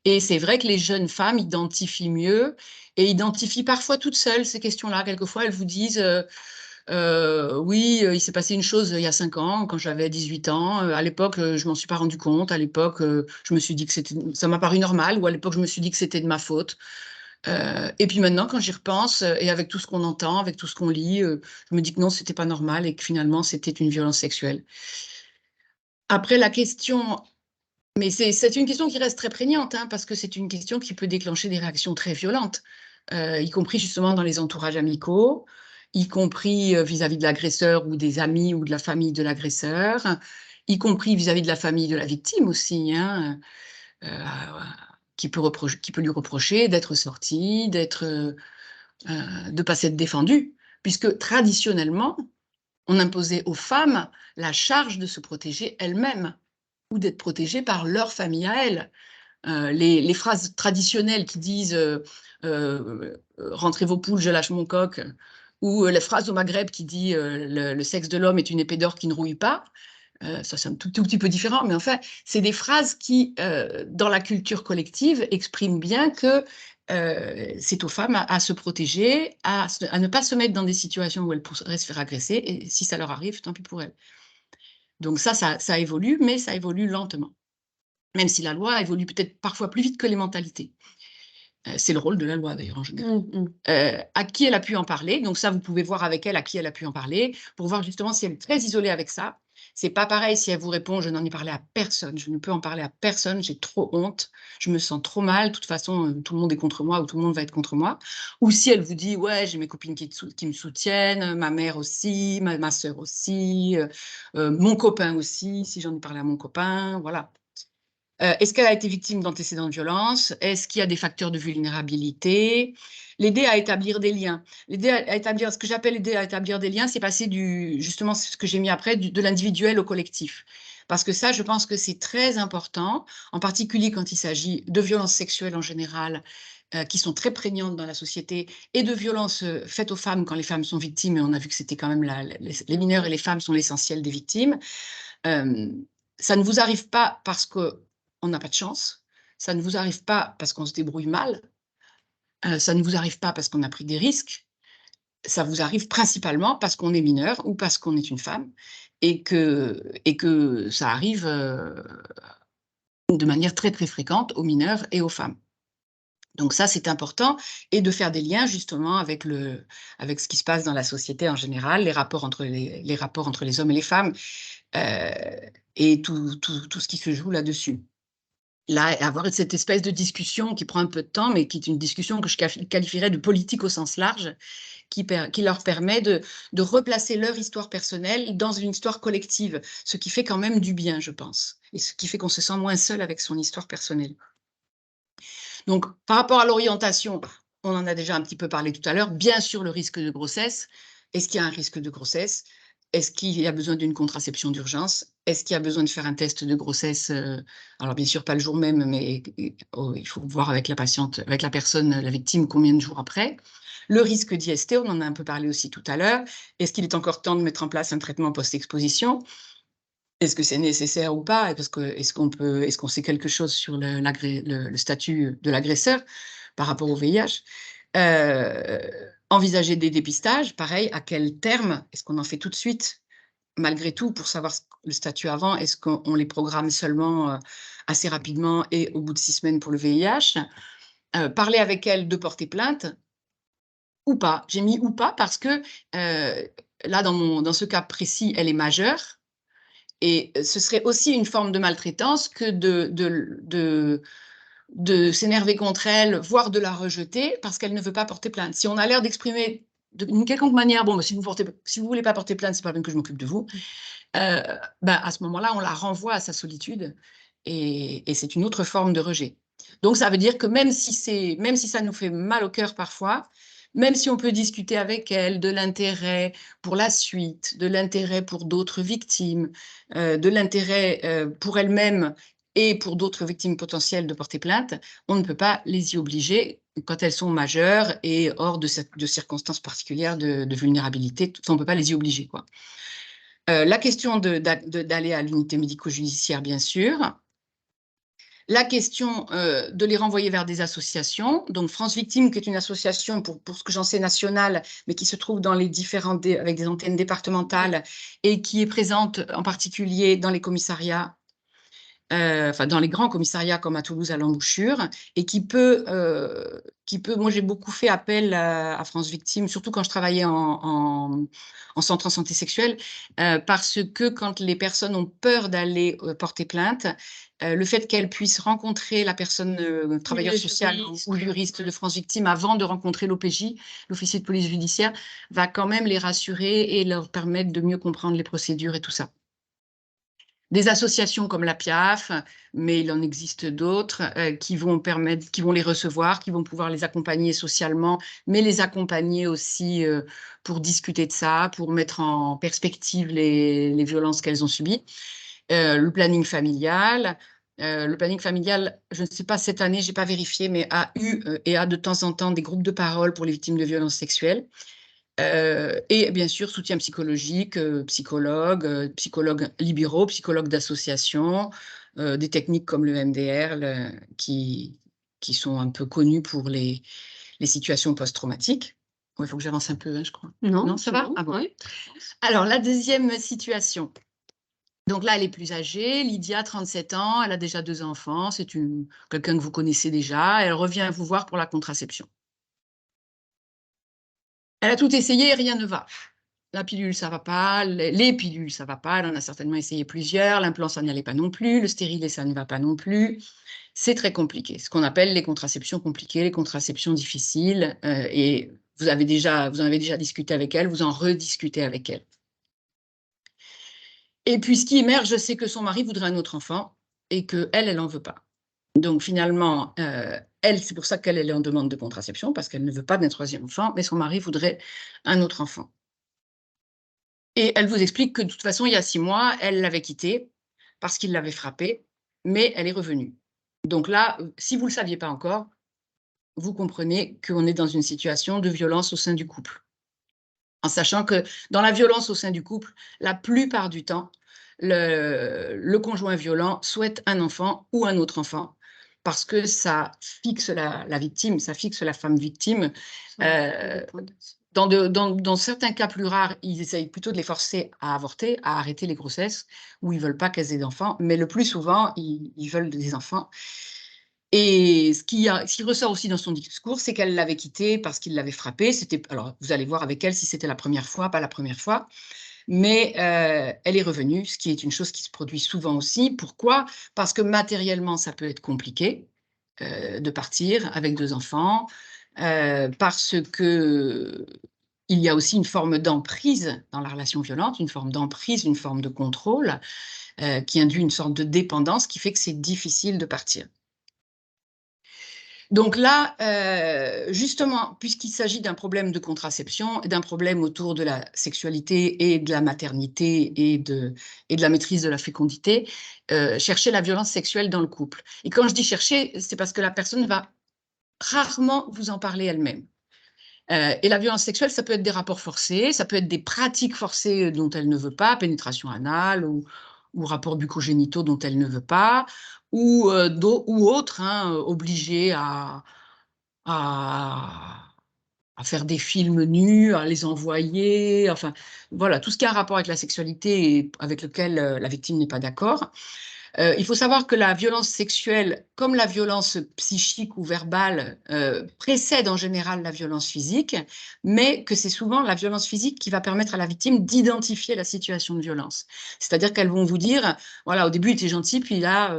Et c'est vrai que les jeunes femmes identifient mieux et identifient parfois toutes seules ces questions-là. Quelquefois, elles vous disent oui, il s'est passé une chose il y a 5 ans, quand j'avais 18 ans. À l'époque, je m'en suis pas rendu compte. À l'époque, je me suis dit que ça m'a paru normal. Ou à l'époque, je me suis dit que c'était de ma faute. Et puis maintenant, quand j'y repense, et avec tout ce qu'on entend, avec tout ce qu'on lit, je me dis que non, c'était pas normal et que finalement, c'était une violence sexuelle. Après, la question, mais c'est une question qui reste très prégnante, hein, parce que c'est une question qui peut déclencher des réactions très violentes, y compris justement dans les entourages amicaux, y compris vis-à-vis de l'agresseur ou des amis ou de la famille de l'agresseur, y compris vis-à-vis de la famille de la victime aussi, hein, qui peut lui reprocher d'être sortie, de ne pas s'être défendue, puisque traditionnellement, on imposait aux femmes la charge de se protéger elles-mêmes ou d'être protégées par leur famille à elles. Les phrases traditionnelles qui disent rentrez vos poules, je lâche mon coq, ou la phrase au Maghreb qui dit le sexe de l'homme est une épée d'or qui ne rouille pas. Ça, c'est un tout petit peu différent, mais enfin, c'est des phrases qui, dans la culture collective, expriment bien que c'est aux femmes à se protéger, à ne pas se mettre dans des situations où elles pourraient se faire agresser, et si ça leur arrive, tant pis pour elles. Donc ça évolue, mais ça évolue lentement. Même si la loi évolue peut-être parfois plus vite que les mentalités. C'est le rôle de la loi, d'ailleurs, en général. À qui elle a pu en parler. Donc ça, vous pouvez voir avec elle à qui elle a pu en parler, pour voir justement si elle est très isolée avec ça. C'est pas pareil si elle vous répond « je n'en ai parlé à personne, je ne peux en parler à personne, j'ai trop honte, je me sens trop mal, de toute façon, tout le monde est contre moi ou tout le monde va être contre moi ». Ou si elle vous dit « ouais, j'ai mes copines qui me soutiennent, ma mère aussi, ma sœur aussi, mon copain aussi, si j'en ai parlé à mon copain », voilà. Est-ce qu'elle a été victime d'antécédents de violence? Est-ce qu'il y a des facteurs de vulnérabilité? L'aider à établir des liens. Ce que j'appelle aider à établir des liens, c'est passer justement, ce que j'ai mis après, de l'individuel au collectif. Parce que ça, je pense que c'est très important, en particulier quand il s'agit de violences sexuelles en général, qui sont très prégnantes dans la société, et de violences faites aux femmes quand les femmes sont victimes, et on a vu que c'était quand même les mineurs et les femmes sont l'essentiel des victimes. Ça ne vous arrive pas parce qu'on n'a pas de chance, ça ne vous arrive pas parce qu'on se débrouille mal, ça ne vous arrive pas parce qu'on a pris des risques, ça vous arrive principalement parce qu'on est mineur ou parce qu'on est une femme et que ça arrive de manière très très fréquente aux mineurs et aux femmes. Donc ça, c'est important, et de faire des liens justement avec ce qui se passe dans la société en général, les rapports entre les hommes et les femmes, et tout ce qui se joue là-dessus. là, avoir cette espèce de discussion qui prend un peu de temps, mais qui est une discussion que je qualifierais de politique au sens large, qui leur permet de replacer leur histoire personnelle dans une histoire collective, ce qui fait quand même du bien, je pense, et ce qui fait qu'on se sent moins seul avec son histoire personnelle. Donc, par rapport à l'orientation, on en a déjà un petit peu parlé tout à l'heure, bien sûr le risque de grossesse. Est-ce qu'il y a un risque de grossesse? Est-ce qu'il y a besoin d'une contraception d'urgence? Est-ce qu'il y a besoin de faire un test de grossesse? Alors bien sûr pas le jour même, mais il faut voir avec la patiente, avec la personne, la victime, combien de jours après. Le risque d'IST, on en a un peu parlé aussi tout à l'heure. Est-ce qu'il est encore temps de mettre en place un traitement post-exposition? Est-ce que c'est nécessaire ou pas? Est-ce qu'on sait quelque chose sur le statut de l'agresseur par rapport au VIH? Envisager des dépistages, pareil, à quel terme? Est-ce qu'on en fait tout de suite, malgré tout, pour savoir le statut avant? Est-ce qu'on les programme seulement assez rapidement et au bout de 6 semaines pour le VIH? Parler avec elle de porter plainte ou pas. J'ai mis ou pas parce que là, dans ce cas précis, elle est majeure. Et ce serait aussi une forme de maltraitance que de s'énerver contre elle, voire de la rejeter parce qu'elle ne veut pas porter plainte. Si on a l'air d'exprimer d'une quelconque manière, bon, si vous ne voulez pas porter plainte, c'est pas bien que je m'occupe de vous, à ce moment-là, on la renvoie à sa solitude et c'est une autre forme de rejet. Donc, ça veut dire que même si ça nous fait mal au cœur parfois, même si on peut discuter avec elle de l'intérêt pour la suite, de l'intérêt pour d'autres victimes, de l'intérêt pour elle-même et pour d'autres victimes potentielles de porter plainte, on ne peut pas les y obliger quand elles sont majeures et hors de circonstances particulières de vulnérabilité. On ne peut pas les y obliger, quoi. La question d'aller à l'unité médico-judiciaire, bien sûr. La question de les renvoyer vers des associations. Donc, France Victimes, qui est une association, pour ce que j'en sais, nationale, mais qui se trouve dans les avec des antennes départementales et qui est présente en particulier dans les commissariats, dans les grands commissariats comme à Toulouse, à l'embouchure, et qui peut, moi j'ai beaucoup fait appel à France Victimes, surtout quand je travaillais en centre en santé sexuelle, parce que quand les personnes ont peur d'aller porter plainte, le fait qu'elles puissent rencontrer la personne travailleur social ou juriste de France Victimes avant de rencontrer l'OPJ, l'officier de police judiciaire, va quand même les rassurer et leur permettre de mieux comprendre les procédures et tout ça. Des associations comme la PIAF, mais il en existe d'autres qui vont les recevoir, qui vont pouvoir les accompagner socialement, mais les accompagner aussi pour discuter de ça, pour mettre en perspective les violences qu'elles ont subies. Le planning familial. Le planning familial, je ne sais pas, cette année, je n'ai pas vérifié, mais a eu et a de temps en temps des groupes de parole pour les victimes de violences sexuelles. Et bien sûr, soutien psychologique, psychologues libéraux, psychologues d'association, des techniques comme le MDR qui sont un peu connues pour les situations post-traumatiques. Il faut que j'avance un peu, hein, je crois. Non, ça va bon, ah bon. oui. Alors, la deuxième situation. Donc là, elle est plus âgée, Lydia, 37 ans, elle a déjà 2 enfants, c'est quelqu'un que vous connaissez déjà, elle revient vous voir pour la contraception. Elle a tout essayé et rien ne va. La pilule, ça ne va pas, les pilules, ça ne va pas, elle en a certainement essayé plusieurs, l'implant, ça n'y allait pas non plus, le stérilet, ça ne va pas non plus. C'est très compliqué, ce qu'on appelle les contraceptions compliquées, les contraceptions difficiles, et vous en avez déjà discuté avec elle, vous en rediscutez avec elle. Et puis, ce qui émerge, c'est que son mari voudrait un autre enfant et qu'elle, elle n'en veut pas. Donc, finalement, elle, c'est pour ça qu'elle est en demande de contraception, parce qu'elle ne veut pas d'un 3e enfant, mais son mari voudrait un autre enfant. Et elle vous explique que de toute façon, il y a 6 mois, elle l'avait quitté parce qu'il l'avait frappée, mais elle est revenue. Donc là, si vous ne le saviez pas encore, vous comprenez qu'on est dans une situation de violence au sein du couple. En sachant que dans la violence au sein du couple, la plupart du temps, le conjoint violent souhaite un enfant ou un autre enfant parce que ça fixe la victime, ça fixe la femme victime. Dans certains cas plus rares, ils essayent plutôt de les forcer à avorter, à arrêter les grossesses, ou ils ne veulent pas qu'elles aient d'enfants, mais le plus souvent, ils veulent des enfants. Et ce qui ressort aussi dans son discours, c'est qu'elle l'avait quitté parce qu'il l'avait frappé. Alors, vous allez voir avec elle si c'était la première fois, pas la première fois. mais elle est revenue, ce qui est une chose qui se produit souvent aussi. Pourquoi? Parce que matériellement, ça peut être compliqué de partir avec 2 enfants, parce que il y a aussi une forme d'emprise dans la relation violente, une forme d'emprise, une forme de contrôle, qui induit une sorte de dépendance qui fait que c'est difficile de partir. Donc là, justement, puisqu'il s'agit d'un problème de contraception, d'un problème autour de la sexualité et de la maternité et de la maîtrise de la fécondité, chercher la violence sexuelle dans le couple. Et quand je dis chercher, c'est parce que la personne va rarement vous en parler elle-même. Et la violence sexuelle, ça peut être des rapports forcés, ça peut être des pratiques forcées dont elle ne veut pas, pénétration anale ou rapports bucco-génitaux dont elle ne veut pas, ou autres, hein, obligés à, à faire des films nus, à les envoyer, enfin, voilà, tout ce qui a un rapport avec la sexualité et avec lequel la victime n'est pas d'accord. Il faut savoir que la violence sexuelle, comme la violence psychique ou verbale, précède en général la violence physique, mais que c'est souvent la violence physique qui va permettre à la victime d'identifier la situation de violence. C'est-à-dire qu'elles vont vous dire, voilà, au début, il était gentil, puis là,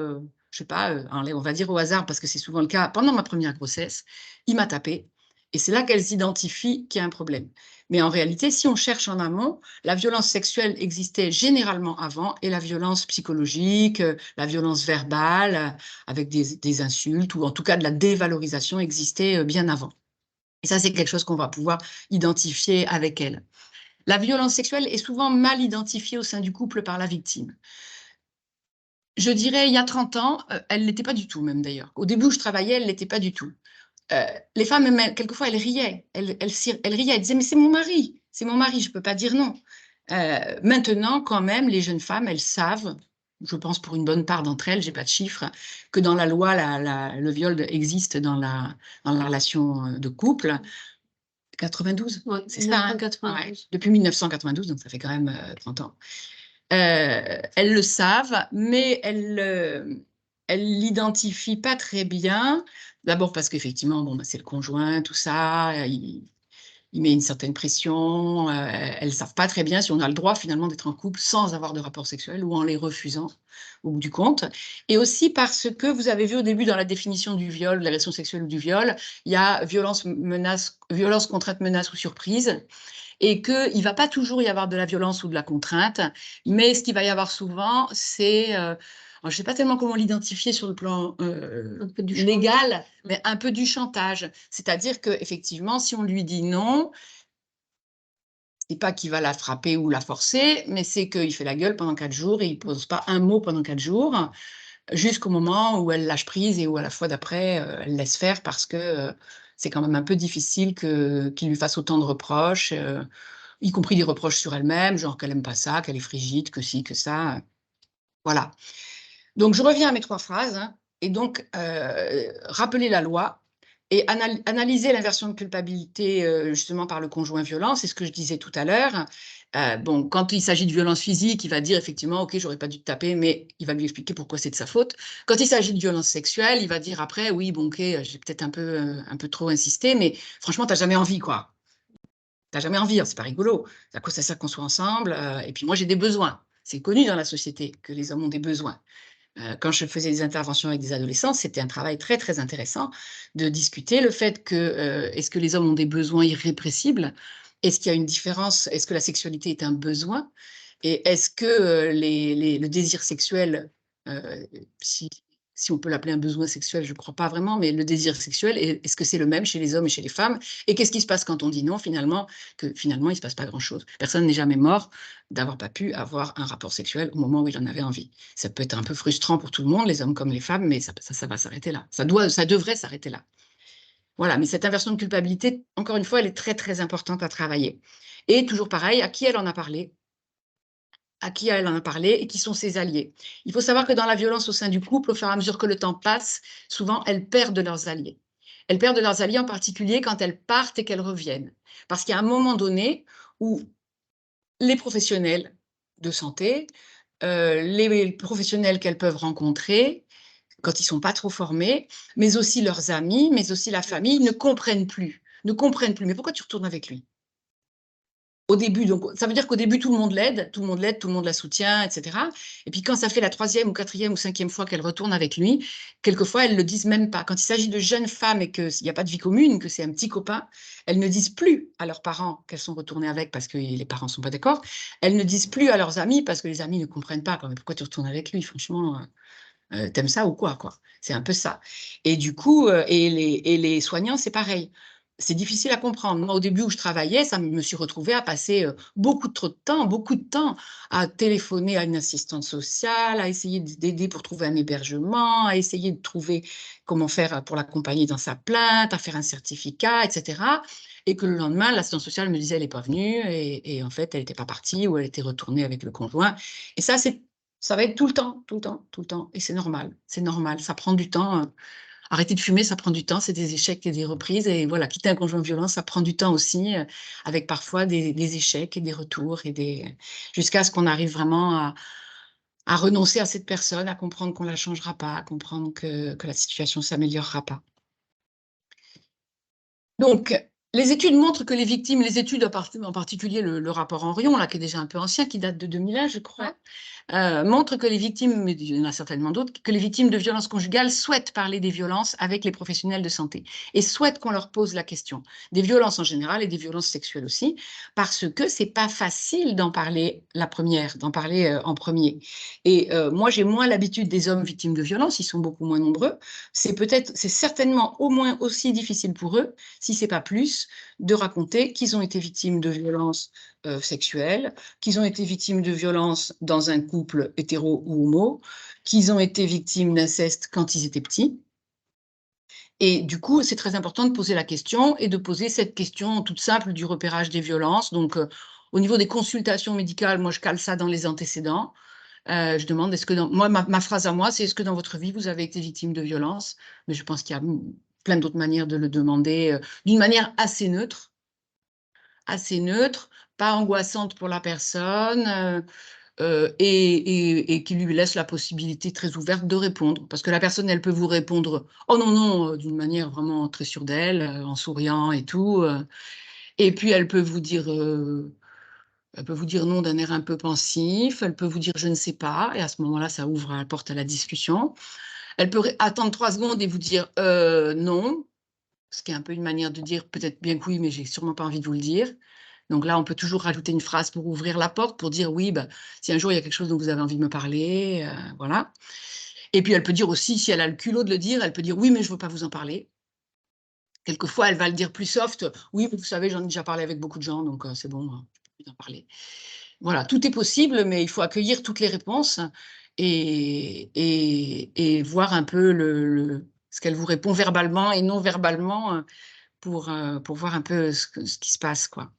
je sais pas, on va dire au hasard, parce que c'est souvent le cas, pendant ma première grossesse, il m'a tapé. Et c'est là qu'elles identifient qu'il y a un problème. Mais en réalité, si on cherche en amont, la violence sexuelle existait généralement avant et la violence psychologique, la violence verbale, avec des insultes ou en tout cas de la dévalorisation existait bien avant. Et ça, c'est quelque chose qu'on va pouvoir identifier avec elle. La violence sexuelle est souvent mal identifiée au sein du couple par la victime. Je dirais, il y a 30 ans, elle ne l'était pas du tout même d'ailleurs. Au début où je travaillais, elle ne l'était pas du tout. Les femmes, même, quelquefois, elles riaient. Elles riaient, elles disaient, mais c'est mon mari, je ne peux pas dire non. Maintenant, quand même, les jeunes femmes, elles savent, je pense pour une bonne part d'entre elles, je n'ai pas de chiffres, que dans la loi, le viol existe dans la relation de couple. 92, Ouais, c'est ça, hein? 1992. Ouais, depuis 1992, donc ça fait quand même 30 ans. Elles le savent, mais elles l'identifient pas très bien. D'abord parce qu'effectivement, bon, bah, c'est le conjoint, tout ça, il met une certaine pression. Elles savent pas très bien si on a le droit finalement d'être en couple sans avoir de rapport sexuel ou en les refusant au bout du compte. Et aussi parce que vous avez vu au début dans la définition du viol, de l'agression sexuelle ou du viol, il y a violence, contrainte, menace ou surprise. Et qu'il ne va pas toujours y avoir de la violence ou de la contrainte, mais ce qu'il va y avoir souvent, c'est, je ne sais pas tellement comment l'identifier sur le plan légal, mais un peu du chantage. C'est-à-dire qu'effectivement, si on lui dit non, ce n'est pas qu'il va la frapper ou la forcer, mais c'est qu'il fait la gueule pendant 4 jours et il ne pose pas un mot pendant 4 jours, jusqu'au moment où elle lâche prise et où à la fois d'après, elle laisse faire parce que c'est quand même un peu difficile qu'il lui fasse autant de reproches, y compris des reproches sur elle-même, genre qu'elle n'aime pas ça, qu'elle est frigide, que ci, que ça. Voilà. Donc, je reviens à mes 3 phrases. Hein, et donc, rappeler la loi et analyser l'inversion de culpabilité justement par le conjoint violent, c'est ce que je disais tout à l'heure. Bon, quand il s'agit de violence physique, il va dire effectivement, ok, j'aurais pas dû te taper, mais il va lui expliquer pourquoi c'est de sa faute. Quand il s'agit de violence sexuelle, il va dire après, oui, bon, ok, j'ai peut-être un peu trop insisté, mais franchement, t'as jamais envie, quoi. T'as jamais envie, hein, c'est pas rigolo. À quoi ça sert qu'on soit ensemble et puis moi, j'ai des besoins. C'est connu dans la société que les hommes ont des besoins. Quand je faisais des interventions avec des adolescents, c'était un travail très, très intéressant de discuter le fait que, est-ce que les hommes ont des besoins irrépressibles? Est-ce qu'il y a une différence? Est-ce que la sexualité est un besoin? Et est-ce que le désir sexuel, si, si on peut l'appeler un besoin sexuel, je ne crois pas vraiment, mais le désir sexuel, est-ce que c'est le même chez les hommes et chez les femmes? Et qu'est-ce qui se passe quand on dit non, finalement? Que finalement, il ne se passe pas grand-chose. Personne n'est jamais mort d'avoir pas pu avoir un rapport sexuel au moment où il en avait envie. Ça peut être un peu frustrant pour tout le monde, les hommes comme les femmes, mais ça va s'arrêter là. Ça devrait s'arrêter là. Voilà, mais cette inversion de culpabilité, encore une fois, elle est très, très importante à travailler. Et toujours pareil, à qui elle en a parlé? À qui elle en a parlé et qui sont ses alliés. Il faut savoir que dans la violence au sein du couple, au fur et à mesure que le temps passe, souvent, elles perdent leurs alliés. Elles perdent leurs alliés en particulier quand elles partent et qu'elles reviennent. Parce qu'il y a un moment donné où les professionnels de santé, les professionnels qu'elles peuvent rencontrer, quand ils ne sont pas trop formés, mais aussi leurs amis, mais aussi la famille, ne comprennent plus. Ne comprennent plus. Mais pourquoi tu retournes avec lui? au début, donc ça veut dire qu'au début, tout le monde l'aide, tout le monde la soutient, etc. Et puis quand ça fait la 3e ou 4e ou 5e fois qu'elle retourne avec lui, quelquefois, elles ne le disent même pas. Quand il s'agit de jeunes femmes et qu'il n'y a pas de vie commune, que c'est un petit copain, elles ne disent plus à leurs parents qu'elles sont retournées avec parce que les parents ne sont pas d'accord. Elles ne disent plus à leurs amis parce que les amis ne comprennent pas. Mais pourquoi tu retournes avec lui? Franchement, t'aimes ça ou quoi? C'est un peu ça. Et du coup, et les soignants, c'est pareil. C'est difficile à comprendre. Moi, au début où je travaillais, ça me suis retrouvée à passer beaucoup de temps à téléphoner à une assistante sociale, à essayer d'aider pour trouver un hébergement, à essayer de trouver comment faire pour l'accompagner dans sa plainte, à faire un certificat, etc. Et que le lendemain, l'assistante sociale me disait elle n'est pas venue et en fait, elle n'était pas partie ou elle était retournée avec le conjoint. Et ça va être tout le temps, tout le temps, tout le temps. Et c'est normal, ça prend du temps. Arrêter de fumer, ça prend du temps, c'est des échecs et des reprises. Et voilà, quitter un conjoint violent, ça prend du temps aussi, avec parfois des échecs et des retours, jusqu'à ce qu'on arrive vraiment à renoncer à cette personne, à comprendre qu'on ne la changera pas, à comprendre que la situation ne s'améliorera pas. Donc, les études montrent que les victimes, les études en particulier le rapport Henrion, là, qui est déjà un peu ancien, qui date de 2001, je crois, montre que les victimes, mais il y en a certainement d'autres, que les victimes de violences conjugales souhaitent parler des violences avec les professionnels de santé et souhaitent qu'on leur pose la question. Des violences en général et des violences sexuelles aussi, parce que c'est pas facile d'en parler d'en parler en premier. Et moi, j'ai moins l'habitude des hommes victimes de violences, ils sont beaucoup moins nombreux. C'est certainement au moins aussi difficile pour eux, si c'est pas plus, de raconter qu'ils ont été victimes de violences sexuelles, qu'ils ont été victimes de violences dans un couple hétéro ou homo, qu'ils ont été victimes d'inceste quand ils étaient petits. Et du coup, c'est très important de poser la question et de poser cette question toute simple du repérage des violences. Donc, au niveau des consultations médicales, moi, je cale ça dans les antécédents. Je demande, est-ce que moi, ma phrase à moi, c'est est-ce que dans votre vie, vous avez été victime de violences? Mais je pense qu'il y a plein d'autres manières de le demander, d'une manière assez neutre, pas angoissante pour la personne, et qui lui laisse la possibilité très ouverte de répondre. Parce que la personne, elle peut vous répondre « Oh non, non », d'une manière vraiment très sûre d'elle, en souriant et tout. Et puis, elle peut vous dire non d'un air un peu pensif, elle peut vous dire « Je ne sais pas », et à ce moment-là, ça ouvre la porte à la discussion. Elle peut attendre 3 secondes et vous dire « Non », ce qui est un peu une manière de dire peut-être bien que oui, mais j'ai sûrement pas envie de vous le dire. Donc là, on peut toujours rajouter une phrase pour ouvrir la porte, pour dire oui, bah, si un jour il y a quelque chose dont vous avez envie de me parler, voilà. Et puis elle peut dire aussi, si elle a le culot de le dire, elle peut dire oui, mais je ne veux pas vous en parler. Quelquefois, elle va le dire plus soft, oui, vous savez, j'en ai déjà parlé avec beaucoup de gens, donc c'est bon, je ne peux plus en parler. Voilà, tout est possible, mais il faut accueillir toutes les réponses et voir un peu ce qu'elle vous répond verbalement et non verbalement pour voir un peu ce qui se passe, quoi.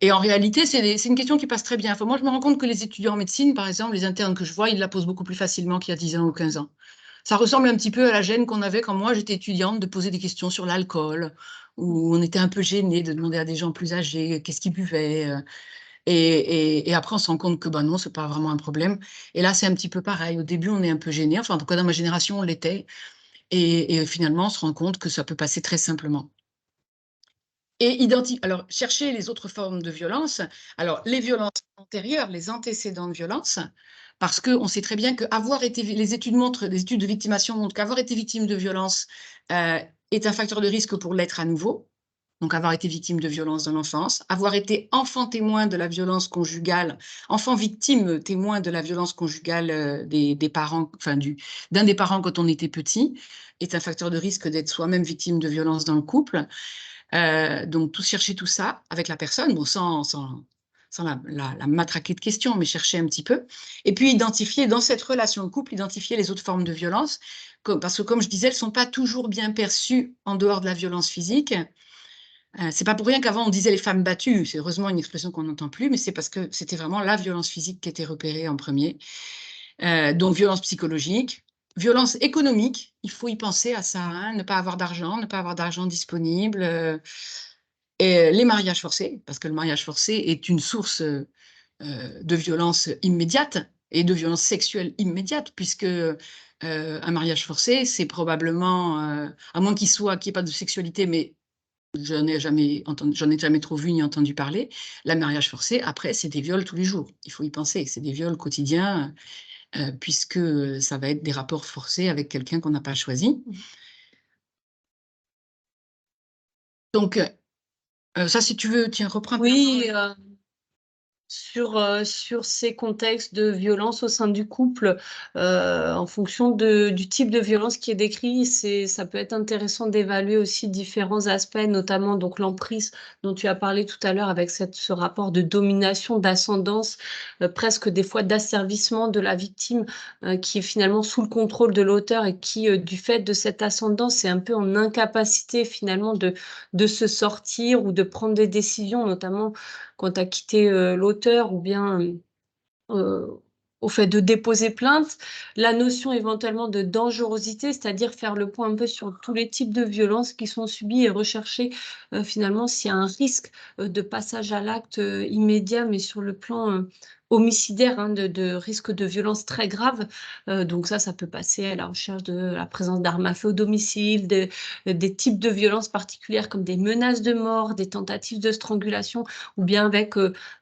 Et en réalité, c'est une question qui passe très bien. Enfin, moi, je me rends compte que les étudiants en médecine, par exemple, les internes que je vois, ils la posent beaucoup plus facilement qu'il y a 10 ans ou 15 ans. Ça ressemble un petit peu à la gêne qu'on avait quand moi, j'étais étudiante, de poser des questions sur l'alcool, où on était un peu gêné de demander à des gens plus âgés qu'est-ce qu'ils buvaient. Et après, on se rend compte que bah non, ce n'est pas vraiment un problème. Et là, c'est un petit peu pareil. Au début, on est un peu gêné. Enfin, en tout cas, dans ma génération, on l'était. Et finalement, on se rend compte que ça peut passer très simplement. Et alors, chercher les autres formes de violence. Alors, les violences antérieures, les antécédents de violence, parce qu'on sait très bien les études de victimation montrent qu'avoir été victime de violence est un facteur de risque pour l'être à nouveau. Donc, avoir été victime de violence dans l'enfance, avoir été enfant témoin de la violence conjugale, enfant victime témoin de la violence conjugale des parents, enfin d'un des parents quand on était petit, est un facteur de risque d'être soi-même victime de violence dans le couple. Donc, chercher tout ça avec la personne, bon, sans la matraquer de questions, mais chercher un petit peu. Et puis, identifier dans cette relation de couple, identifier les autres formes de violence, parce que, comme je disais, elles ne sont pas toujours bien perçues en dehors de la violence physique. C'est pas pour rien qu'avant, on disait les femmes battues. C'est heureusement une expression qu'on n'entend plus, mais c'est parce que c'était vraiment la violence physique qui était repérée en premier. Donc, violence psychologique. Violence économique, il faut y penser à ça, hein, ne pas avoir d'argent disponible. Et les mariages forcés, parce que le mariage forcé est une source de violence immédiate et de violence sexuelle immédiate, puisque un mariage forcé, c'est probablement, à moins qu'il n'y ait pas de sexualité, mais j'en ai jamais trop vu ni entendu parler. Le mariage forcé, après, c'est des viols tous les jours. Il faut y penser. C'est des viols quotidiens, puisque ça va être des rapports forcés avec quelqu'un qu'on n'a pas choisi. Donc, ça, si tu veux, tiens, reprends. Oui, sur ces contextes de violence au sein du couple, en fonction du type de violence qui est décrit, ça peut être intéressant d'évaluer aussi différents aspects, notamment donc l'emprise dont tu as parlé tout à l'heure avec ce rapport de domination, d'ascendance, presque des fois d'asservissement de la victime qui est finalement sous le contrôle de l'auteur et qui, du fait de cette ascendance, est un peu en incapacité finalement de se sortir ou de prendre des décisions, notamment quand tu as quitté l'auteur ou bien au fait de déposer plainte. La notion éventuellement de dangerosité, c'est-à-dire faire le point un peu sur tous les types de violences qui sont subies et rechercher finalement s'il y a un risque de passage à l'acte immédiat, mais sur le plan homicidaire, hein, de risque de violence très grave. Donc ça peut passer à la recherche de la présence d'armes à feu au domicile, des types de violences particulières comme des menaces de mort, des tentatives de strangulation, ou bien avec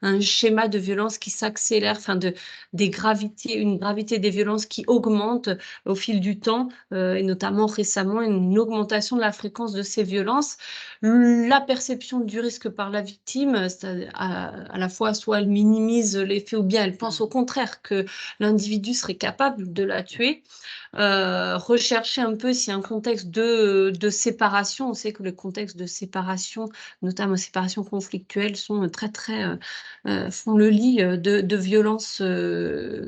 un schéma de violence qui s'accélère, enfin une gravité des violences qui augmente au fil du temps, et notamment récemment une augmentation de la fréquence de ces violences. La perception du risque par la victime, à la fois soit elle minimise les faits ou bien elle pense au contraire que l'individu serait capable de la tuer. Rechercher un peu s'il y a un contexte de séparation. On sait que le contexte de séparation, notamment séparation conflictuelle, sont font le lit de violences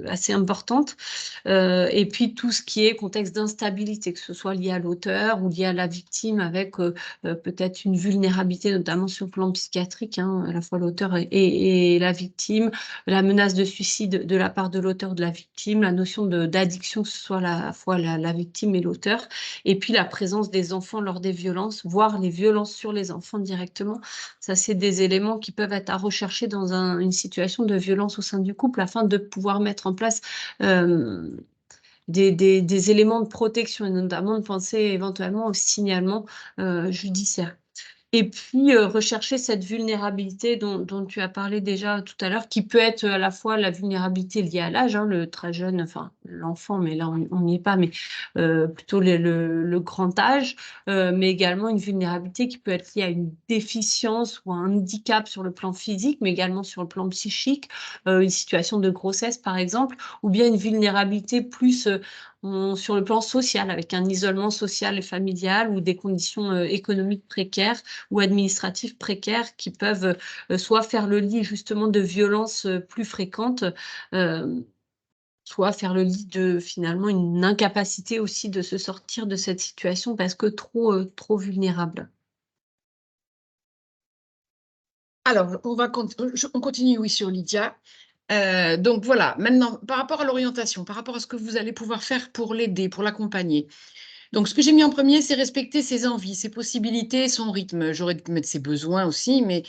assez importantes. Et puis tout ce qui est contexte d'instabilité, que ce soit lié à l'auteur ou lié à la victime, avec peut-être une vulnérabilité, notamment sur le plan psychiatrique, hein, à la fois l'auteur et la victime, la menace de suicide de la part de l'auteur de la victime, la notion d'addiction, que ce soit à la fois la victime et l'auteur, et puis la présence des enfants lors des violences, voire les violences sur les enfants directement. Ça, c'est des éléments qui peuvent être à rechercher dans une situation de violence au sein du couple afin de pouvoir mettre en place des éléments de protection et notamment de penser éventuellement au signalement judiciaire. Et puis, rechercher cette vulnérabilité dont tu as parlé déjà tout à l'heure, qui peut être à la fois la vulnérabilité liée à l'âge, hein, le très jeune, enfin l'enfant, mais là on n'y est pas, mais plutôt le grand âge, mais également une vulnérabilité qui peut être liée à une déficience ou un handicap sur le plan physique, mais également sur le plan psychique, une situation de grossesse par exemple, ou bien une vulnérabilité plus sur le plan social, avec un isolement social et familial ou des conditions économiques précaires ou administratives précaires qui peuvent soit faire le lit justement de violences plus fréquentes, soit faire le lit de finalement une incapacité aussi de se sortir de cette situation parce que trop vulnérable. Alors, on continue, oui, sur Lydia. Donc voilà, maintenant, par rapport à l'orientation, par rapport à ce que vous allez pouvoir faire pour l'aider, pour l'accompagner. Donc, ce que j'ai mis en premier, c'est respecter ses envies, ses possibilités, son rythme. J'aurais dû mettre ses besoins aussi, mais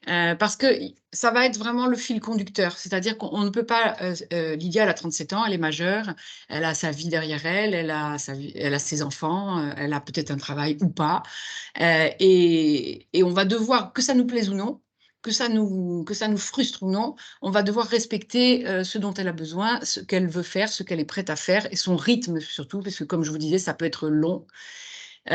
parce que ça va être vraiment le fil conducteur. C'est-à-dire qu'on ne peut pas. Lydia, elle a 37 ans, elle est majeure, elle a sa vie derrière elle, elle a ses enfants, elle a peut-être un travail ou pas. Et on va devoir, que ça nous plaise ou non, que ça nous frustre ou non, on va devoir respecter ce dont elle a besoin, ce qu'elle veut faire, ce qu'elle est prête à faire, et son rythme surtout, parce que comme je vous disais, ça peut être long. Il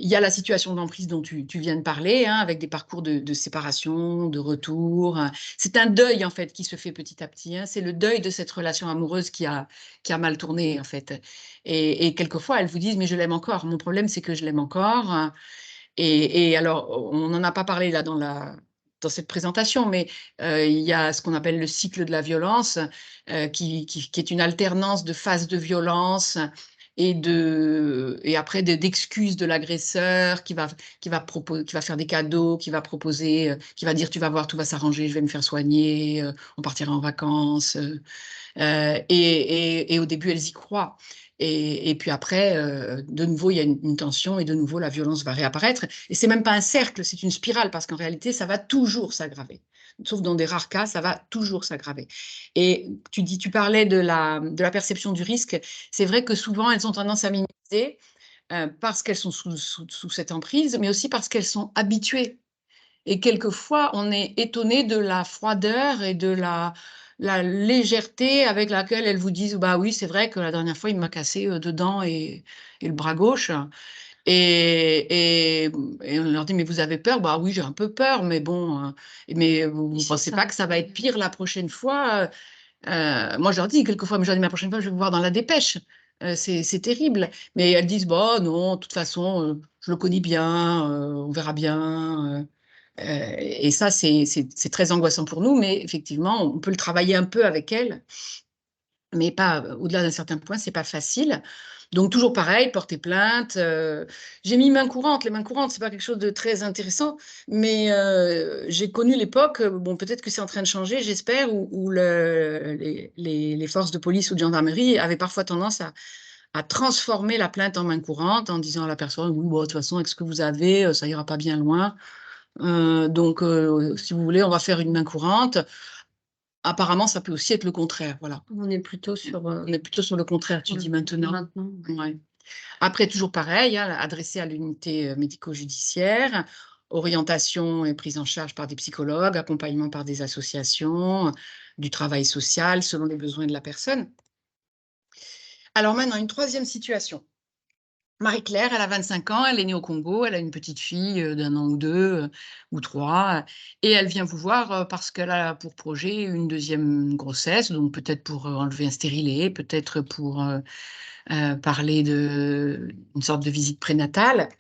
y a la situation d'emprise dont tu viens de parler, hein, avec des parcours de séparation, de retour. C'est un deuil, en fait, qui se fait petit à petit. Hein. C'est le deuil de cette relation amoureuse qui a mal tourné, en fait. Et quelquefois, elles vous disent, mais je l'aime encore. Mon problème, c'est que je l'aime encore. Et alors, on n'en a pas parlé là dans cette présentation, mais il y a ce qu'on appelle le cycle de la violence, qui est une alternance de phases de violence et après d'excuses de l'agresseur qui va faire des cadeaux, qui va proposer, qui va dire tu vas voir, tout va s'arranger, je vais me faire soigner, on partira en vacances. Et au début, elles y croient. Et puis après, de nouveau, il y a une tension et de nouveau, la violence va réapparaître. Et c'est même pas un cercle, c'est une spirale parce qu'en réalité, ça va toujours s'aggraver. Sauf dans des rares cas, ça va toujours s'aggraver. Et tu parlais de la perception du risque. C'est vrai que souvent, elles ont tendance à minimiser. parce qu'elles sont sous cette emprise, mais aussi parce qu'elles sont habituées. Et quelquefois, on est étonné de la froideur et de la légèreté avec laquelle elles vous disent: «Bah oui, c'est vrai que la dernière fois, il m'a cassé, dedans et le bras gauche». Et on leur dit: «Mais vous avez peur?» «Bah oui, j'ai un peu peur, mais bon, mais vous Oui, c'est pensez ça. pas que ça va être pire la prochaine fois?» Moi, je leur dis quelquefois, mais je leur dis: «Mais la prochaine fois, je vais vous voir dans la dépêche, c'est terrible». Mais elles disent: «Bah non, de toute façon, je le connais bien, on verra bien». Et ça, c'est très angoissant pour nous, mais effectivement, on peut le travailler un peu avec elles, mais pas au-delà d'un certain point, c'est pas facile. Donc toujours pareil, porter plainte. J'ai mis main courante. Les mains courantes, c'est pas quelque chose de très intéressant, mais j'ai connu l'époque, bon, peut-être que c'est en train de changer, j'espère, où les forces de police ou de gendarmerie avaient parfois tendance à transformer la plainte en main courante en disant à la personne: «Oui, bon, de toute façon, avec ce que vous avez, ça ira pas bien loin. Donc, si vous voulez, on va faire une main courante». Apparemment, ça peut aussi être le contraire, voilà. On est plutôt sur, On est plutôt sur le contraire, tu dis maintenant? maintenant. Ouais. Après, toujours pareil, hein, adressé à l'unité, médico-judiciaire, orientation et prise en charge par des psychologues, accompagnement par des associations, du travail social selon les besoins de la personne. Alors maintenant, une troisième situation. Marie-Claire, elle a 25 ans, elle est née au Congo, elle a une petite fille, d'1 an ou 2 ou 3, et elle vient vous voir, parce qu'elle a pour projet une deuxième grossesse, donc peut-être pour, enlever un stérilet, peut-être pour, parler d'une sorte de visite prénatale.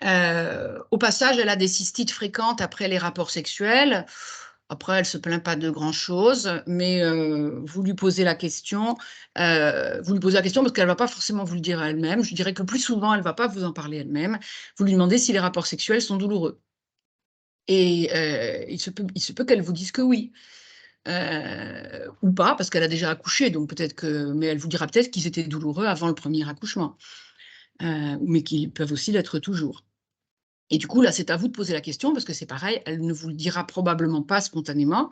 Au passage, elle a des cystites fréquentes après les rapports sexuels. Après, elle se plaint pas de grand-chose, mais vous lui posez la question, parce qu'elle va pas forcément vous le dire à elle-même. Je dirais que le plus souvent, elle va pas vous en parler elle-même. Vous lui demandez si les rapports sexuels sont douloureux, et il se peut qu'elle vous dise que oui, ou pas, parce qu'elle a déjà accouché, donc peut-être que, mais elle vous dira peut-être qu'ils étaient douloureux avant le premier accouchement, mais qu'ils peuvent aussi l'être toujours. Et du coup, là, c'est à vous de poser la question, parce que c'est pareil, elle ne vous le dira probablement pas spontanément.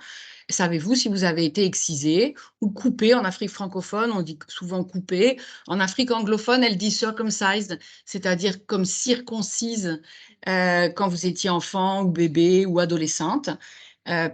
Savez-vous si vous avez été excisé ou coupé? En Afrique francophone, on dit souvent coupé. En Afrique anglophone, elle dit circumcised, c'est-à-dire comme circoncise, quand vous étiez enfant ou bébé ou adolescente.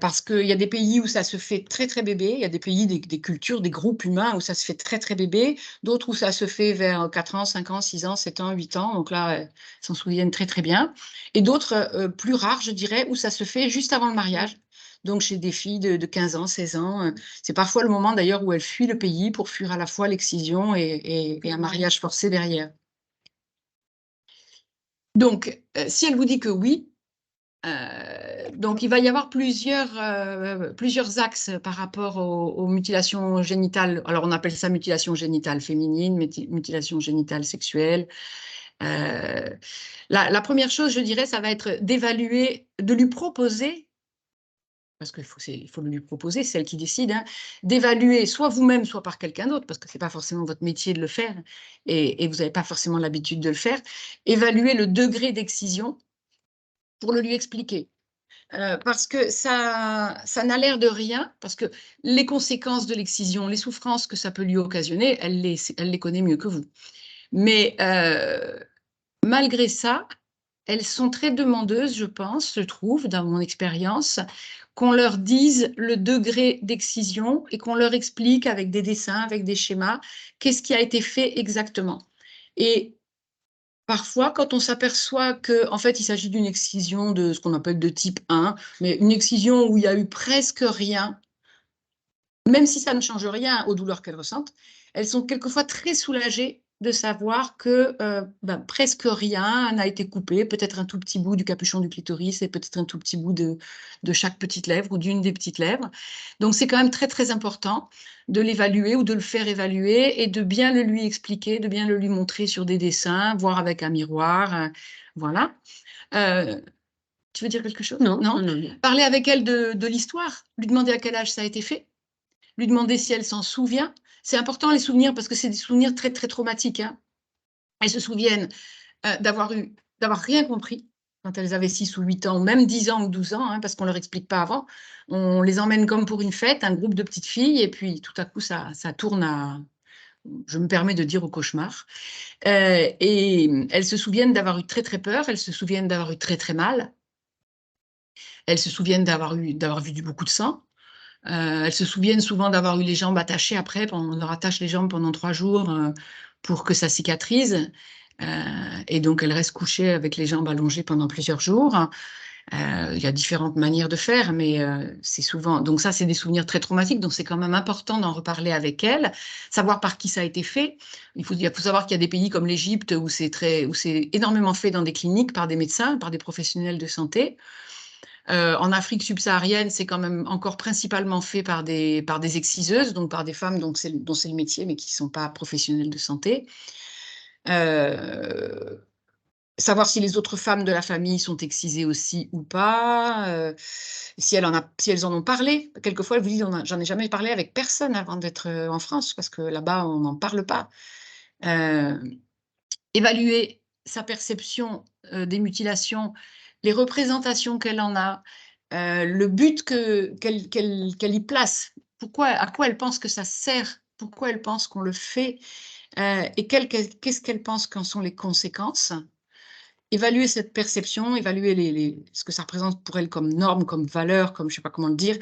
Parce qu'il y a des pays où ça se fait très, très bébé. Il y a des pays, des cultures, des groupes humains où ça se fait très, très bébé. D'autres où ça se fait vers 4 ans, 5 ans, 6 ans, 7 ans, 8 ans. Donc là, elles s'en souviennent très, très bien. Et d'autres, plus rares, je dirais, où ça se fait juste avant le mariage. Donc chez des filles de 15 ans, 16 ans, c'est parfois le moment d'ailleurs où elles fuient le pays pour fuir à la fois l'excision et un mariage forcé derrière. Donc, si elle vous dit que oui, donc il va y avoir plusieurs axes par rapport aux mutilations génitales. Alors on appelle ça mutilation génitale féminine, mutilation génitale sexuelle. La première chose, je dirais, ça va être d'évaluer, de lui proposer, parce qu'il faut le lui proposer, c'est elle qui décide, hein, d'évaluer soit vous-même, soit par quelqu'un d'autre, parce que c'est pas forcément votre métier de le faire, et vous n'avez pas forcément l'habitude de le faire. Évaluer le degré d'excision pour le lui expliquer. Parce que ça n'a l'air de rien, parce que les conséquences de l'excision, les souffrances que ça peut lui occasionner, elle les connaît mieux que vous. Mais malgré ça, elles sont très demandeuses, je pense, je trouve, dans mon expérience, qu'on leur dise le degré d'excision et qu'on leur explique avec des dessins, avec des schémas, qu'est-ce qui a été fait exactement. Et parfois, quand on s'aperçoit qu'en fait, il s'agit d'une excision de ce qu'on appelle de type 1, mais une excision où il y a eu presque rien, même si ça ne change rien aux douleurs qu'elles ressentent, elles sont quelquefois très soulagées de savoir que presque rien n'a été coupé, peut-être un tout petit bout du capuchon du clitoris et peut-être un tout petit bout de chaque petite lèvre ou d'une des petites lèvres. Donc c'est quand même très très important de l'évaluer ou de le faire évaluer et de bien le lui expliquer, de bien le lui montrer sur des dessins, voire avec un miroir, voilà. Tu veux dire quelque chose? Non, Non? non, non. Parler avec elle de l'histoire, lui demander à quel âge ça a été fait, lui demander si elle s'en souvient. C'est important les souvenirs parce que c'est des souvenirs très, très traumatiques, hein. Elles se souviennent, d'avoir rien compris quand elles avaient 6 ou 8 ans, ou même 10 ans ou 12 ans, hein, parce qu'on leur explique pas avant. On les emmène comme pour une fête, un groupe de petites filles, et puis tout à coup ça tourne je me permets de dire au cauchemar. Et elles se souviennent d'avoir eu très très peur, elles se souviennent d'avoir eu très très mal, elles se souviennent d'avoir vu beaucoup de sang, elles se souviennent souvent d'avoir eu les jambes attachées après, on leur attache les jambes pendant 3 jours pour que ça cicatrise, et donc elles restent couchées avec les jambes allongées pendant plusieurs jours. Il y a différentes manières de faire, mais c'est souvent... Donc ça, c'est des souvenirs très traumatiques, donc c'est quand même important d'en reparler avec elles, savoir par qui ça a été fait. Il faut savoir qu'il y a des pays comme l'Égypte où c'est énormément fait dans des cliniques par des médecins, par des professionnels de santé. En Afrique subsaharienne, c'est quand même encore principalement fait par des exciseuses, donc par des femmes dont c'est le métier, mais qui ne sont pas professionnelles de santé. Savoir si les autres femmes de la famille sont excisées aussi ou pas, si elles en ont parlé. Quelquefois, elles vous disent, j'en ai jamais parlé avec personne avant d'être en France, parce que là-bas, on n'en parle pas. Évaluer sa perception des mutilations, les représentations qu'elle en a, le but qu'elle y place, à quoi elle pense que ça sert, pourquoi elle pense qu'on le fait, et qu'est-ce qu'elle pense qu'en sont les conséquences. Évaluer cette perception, évaluer ce que ça représente pour elle comme norme, comme valeur, comme je ne sais pas comment le dire,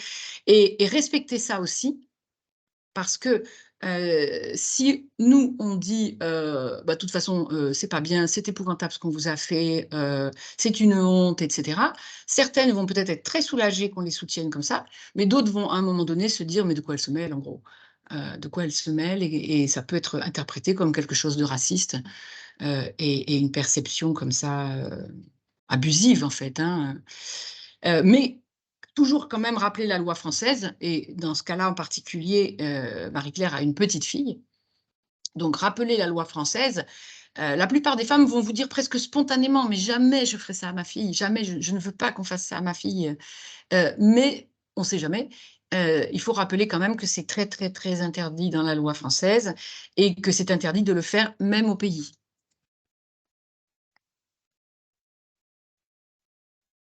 et respecter ça aussi, parce que si nous, on dit, de toute façon, c'est pas bien, c'est épouvantable ce qu'on vous a fait, c'est une honte, etc., certaines vont peut-être être très soulagées qu'on les soutienne comme ça, mais d'autres vont à un moment donné se dire, mais de quoi elle se mêle, en gros, de quoi elle se mêle, et ça peut être interprété comme quelque chose de raciste. Et une perception comme ça abusive, en fait. Mais toujours quand même rappeler la loi française, et dans ce cas-là en particulier, Marie-Claire a une petite fille, donc rappeler la loi française. La plupart des femmes vont vous dire presque spontanément, mais jamais je ferai ça à ma fille, jamais, je ne veux pas qu'on fasse ça à ma fille. Mais on ne sait jamais. Il faut rappeler quand même que c'est très, très, très interdit dans la loi française, et que c'est interdit de le faire même au pays.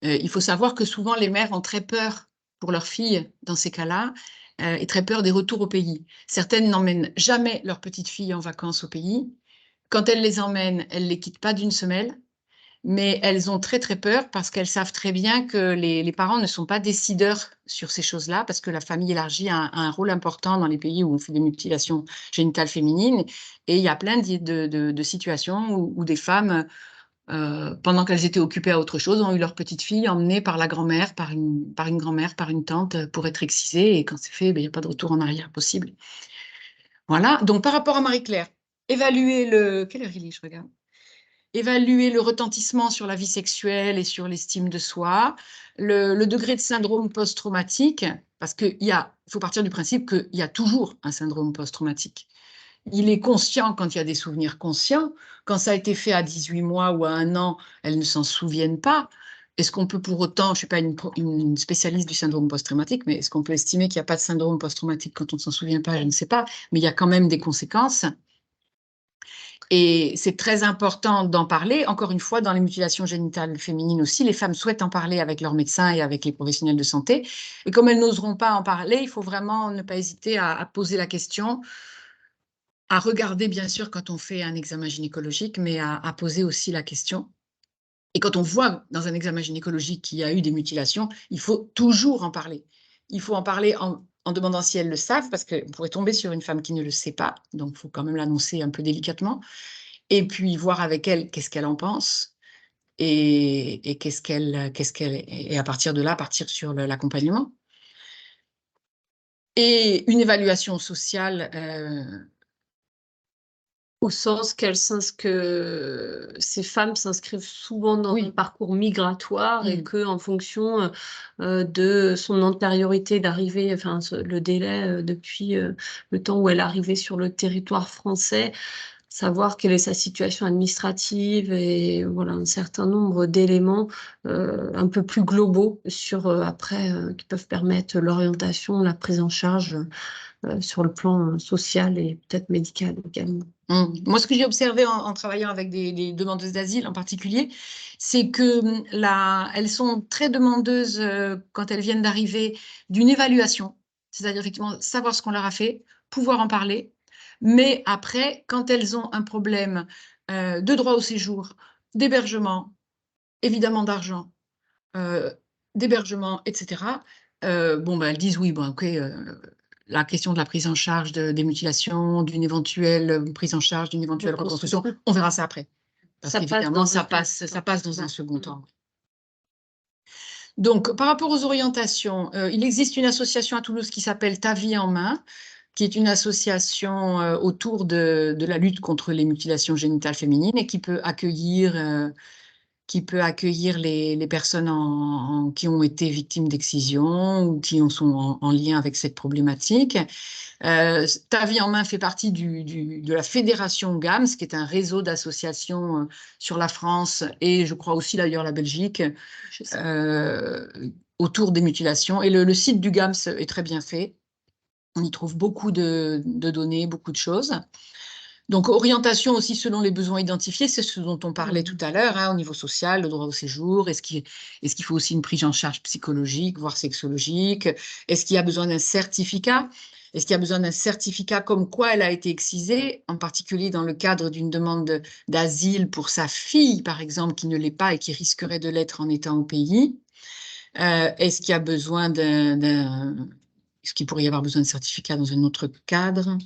Il faut savoir que souvent les mères ont très peur pour leurs filles dans ces cas-là, et très peur des retours au pays. Certaines n'emmènent jamais leurs petites filles en vacances au pays. Quand elles les emmènent, elles ne les quittent pas d'une semelle, mais elles ont très très peur parce qu'elles savent très bien que les parents ne sont pas décideurs sur ces choses-là, parce que la famille élargie a un rôle important dans les pays où on fait des mutilations génitales féminines, et il y a plein de situations où des femmes, pendant qu'elles étaient occupées à autre chose, ont eu leur petite fille emmenée par la grand-mère, par une grand-mère, par une tante, pour être excisée, et quand c'est fait, il n'y a pas de retour en arrière possible. Voilà, donc par rapport à Marie-Claire, évaluer quelle heure il est, je regarde. Évaluer le retentissement sur la vie sexuelle et sur l'estime de soi, le degré de syndrome post-traumatique, parce qu'il faut partir du principe qu'il y a toujours un syndrome post-traumatique. Il est conscient quand il y a des souvenirs conscients. Quand ça a été fait à 18 mois ou à 1 an, elles ne s'en souviennent pas. Est-ce qu'on peut pour autant, je ne suis pas une spécialiste du syndrome post-traumatique, mais est-ce qu'on peut estimer qu'il n'y a pas de syndrome post-traumatique quand on ne s'en souvient pas? Je ne sais pas, mais il y a quand même des conséquences. Et c'est très important d'en parler. Encore une fois, dans les mutilations génitales féminines aussi, les femmes souhaitent en parler avec leurs médecins et avec les professionnels de santé. Et comme elles n'oseront pas en parler, il faut vraiment ne pas hésiter à poser la question, à regarder bien sûr quand on fait un examen gynécologique, mais à poser aussi la question. Et quand on voit dans un examen gynécologique qu'il y a eu des mutilations, il faut toujours en parler. Il faut en parler en demandant si elles le savent, parce qu'on pourrait tomber sur une femme qui ne le sait pas, donc il faut quand même l'annoncer un peu délicatement. Et puis voir avec elle qu'est-ce qu'elle en pense, et et à partir de là, partir sur l'accompagnement. Et une évaluation sociale, au sens que ces femmes s'inscrivent souvent dans un parcours migratoire, et qu'en fonction de son antériorité d'arrivée, enfin le délai depuis le temps où elle est arrivée sur le territoire français, savoir quelle est sa situation administrative, et voilà, un certain nombre d'éléments un peu plus globaux sur après qui peuvent permettre l'orientation, la prise en charge sur le plan social et peut-être médical également. Moi, ce que j'ai observé en travaillant avec des demandeuses d'asile en particulier, c'est qu'elles sont très demandeuses, quand elles viennent d'arriver, d'une évaluation, c'est-à-dire effectivement savoir ce qu'on leur a fait, pouvoir en parler, Mais après, quand elles ont un problème de droit au séjour, d'hébergement, évidemment d'argent, d'hébergement, etc., bon, ben, elles disent oui, bon, ok, la question de la prise en charge des mutilations, d'une éventuelle prise en charge, d'une éventuelle reconstruction, on verra ça après. Parce qu'évidemment, ça passe dans un second temps. Donc, par rapport aux orientations, il existe une association à Toulouse qui s'appelle Ta vie en main, qui est une association autour de la lutte contre les mutilations génitales féminines et qui peut accueillir les personnes qui ont été victimes d'excision ou qui sont en lien avec cette problématique. Ta vie en main fait partie de la fédération GAMS, qui est un réseau d'associations sur la France et je crois aussi d'ailleurs la Belgique, autour des mutilations. Et le site du GAMS est très bien fait. On y trouve beaucoup de données, beaucoup de choses. Donc, orientation aussi selon les besoins identifiés, c'est ce dont on parlait tout à l'heure, hein, au niveau social, le droit au séjour. Est-ce qu'il faut aussi une prise en charge psychologique, voire sexologique? Est-ce qu'il y a besoin d'un certificat? Est-ce qu'il y a besoin d'un certificat comme quoi elle a été excisée, en particulier dans le cadre d'une demande d'asile pour sa fille, par exemple, qui ne l'est pas et qui risquerait de l'être en étant au pays? Est-ce qu'il y a besoin Est-ce qu'il pourrait y avoir besoin de certificat dans un autre cadre?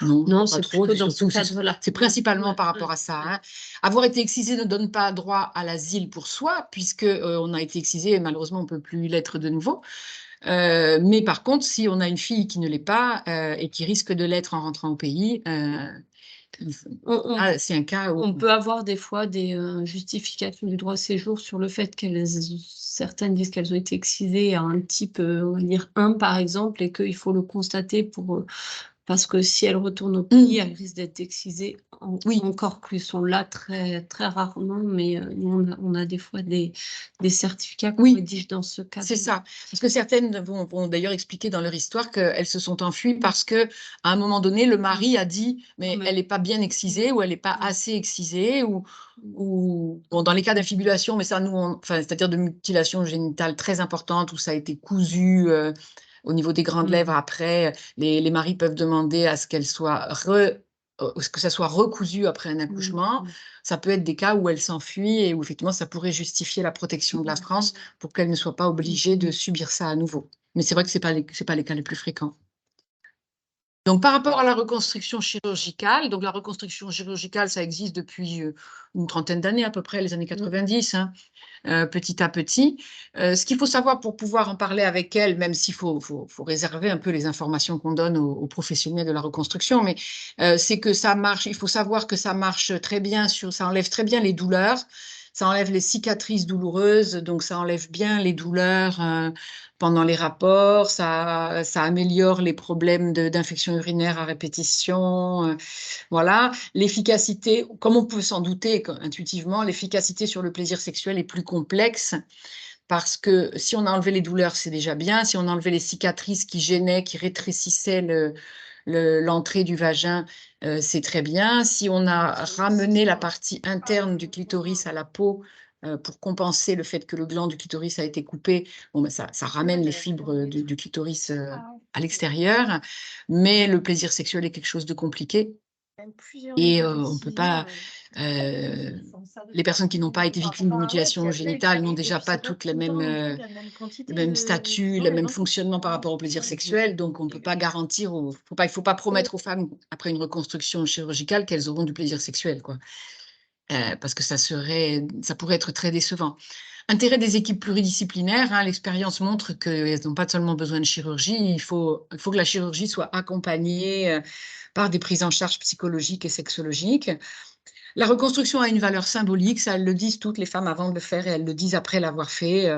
Non, c'est plutôt dans ce cadre-là. C'est principalement par rapport à ça. Hein. Avoir été excisé ne donne pas droit à l'asile pour soi, puisque on a été excisé et malheureusement on ne peut plus l'être de nouveau. Mais par contre, si on a une fille qui ne l'est pas et qui risque de l'être en rentrant au pays, c'est un cas où... On peut avoir des fois des justifications du droit au séjour sur le fait certaines disent qu'elles ont été excisées à un type, on va dire 1 par exemple, et qu'il faut le constater parce que si elles retournent au pays, elles risquent d'être excisées encore plus. On l'a très, très rarement, mais nous, on a des fois des certificats qu'on rédige dans ce cadre. C'est ça. Parce que certaines vont d'ailleurs expliquer dans leur histoire qu'elles se sont enfuies parce qu'à un moment donné, le mari a dit « mais elle n'est pas bien excisée » ou « elle n'est pas assez excisée » ou bon, dans les cas d'infibulation, mais ça, nous, c'est-à-dire de mutilation génitale très importante où ça a été cousu au niveau des grandes lèvres. Après, les maris peuvent demander à ce que ça soit recousu après un accouchement. Ça peut être des cas où elle s'enfuit et où effectivement ça pourrait justifier la protection de la France pour qu'elle ne soit pas obligée de subir ça à nouveau. Mais c'est vrai que ce n'est pas les cas les plus fréquents. Donc, par rapport à la reconstruction chirurgicale, donc la reconstruction chirurgicale, ça existe depuis une trentaine d'années à peu près, les années 90, hein, petit à petit. Ce qu'il faut savoir pour pouvoir en parler avec elle, même s'il faut réserver un peu les informations qu'on donne aux professionnels de la reconstruction, mais c'est que ça marche, il faut savoir que ça marche très bien, ça enlève très bien les douleurs, ça enlève les cicatrices douloureuses, donc ça enlève bien les douleurs pendant les rapports, ça améliore les problèmes d'infection urinaire à répétition. Voilà. L'efficacité, comme on peut s'en douter intuitivement, l'efficacité sur le plaisir sexuel est plus complexe parce que si on a enlevé les douleurs, c'est déjà bien. Si on a enlevé les cicatrices qui gênaient, qui rétrécissaient l'entrée du vagin, c'est très bien. Si on a ramené la partie interne du clitoris à la peau pour compenser le fait que le gland du clitoris a été coupé, bon, ben ça ramène les fibres du clitoris à l'extérieur. Mais le plaisir sexuel est quelque chose de compliqué. Et on ne peut pas... les personnes qui n'ont pas été victimes de mutilation génitale n'ont déjà pas toutes le même statut, le même fonctionnement par rapport au plaisir sexuel, donc on ne peut pas garantir, il ne faut pas promettre aux femmes, après une reconstruction chirurgicale, qu'elles auront du plaisir sexuel, quoi. Parce que ça pourrait être très décevant. Intérêt des équipes pluridisciplinaires, hein, l'expérience montre qu'elles n'ont pas seulement besoin de chirurgie, il faut que la chirurgie soit accompagnée par des prises en charge psychologiques et sexologiques. La reconstruction a une valeur symbolique, ça elles le disent toutes les femmes avant de le faire et elles le disent après l'avoir fait.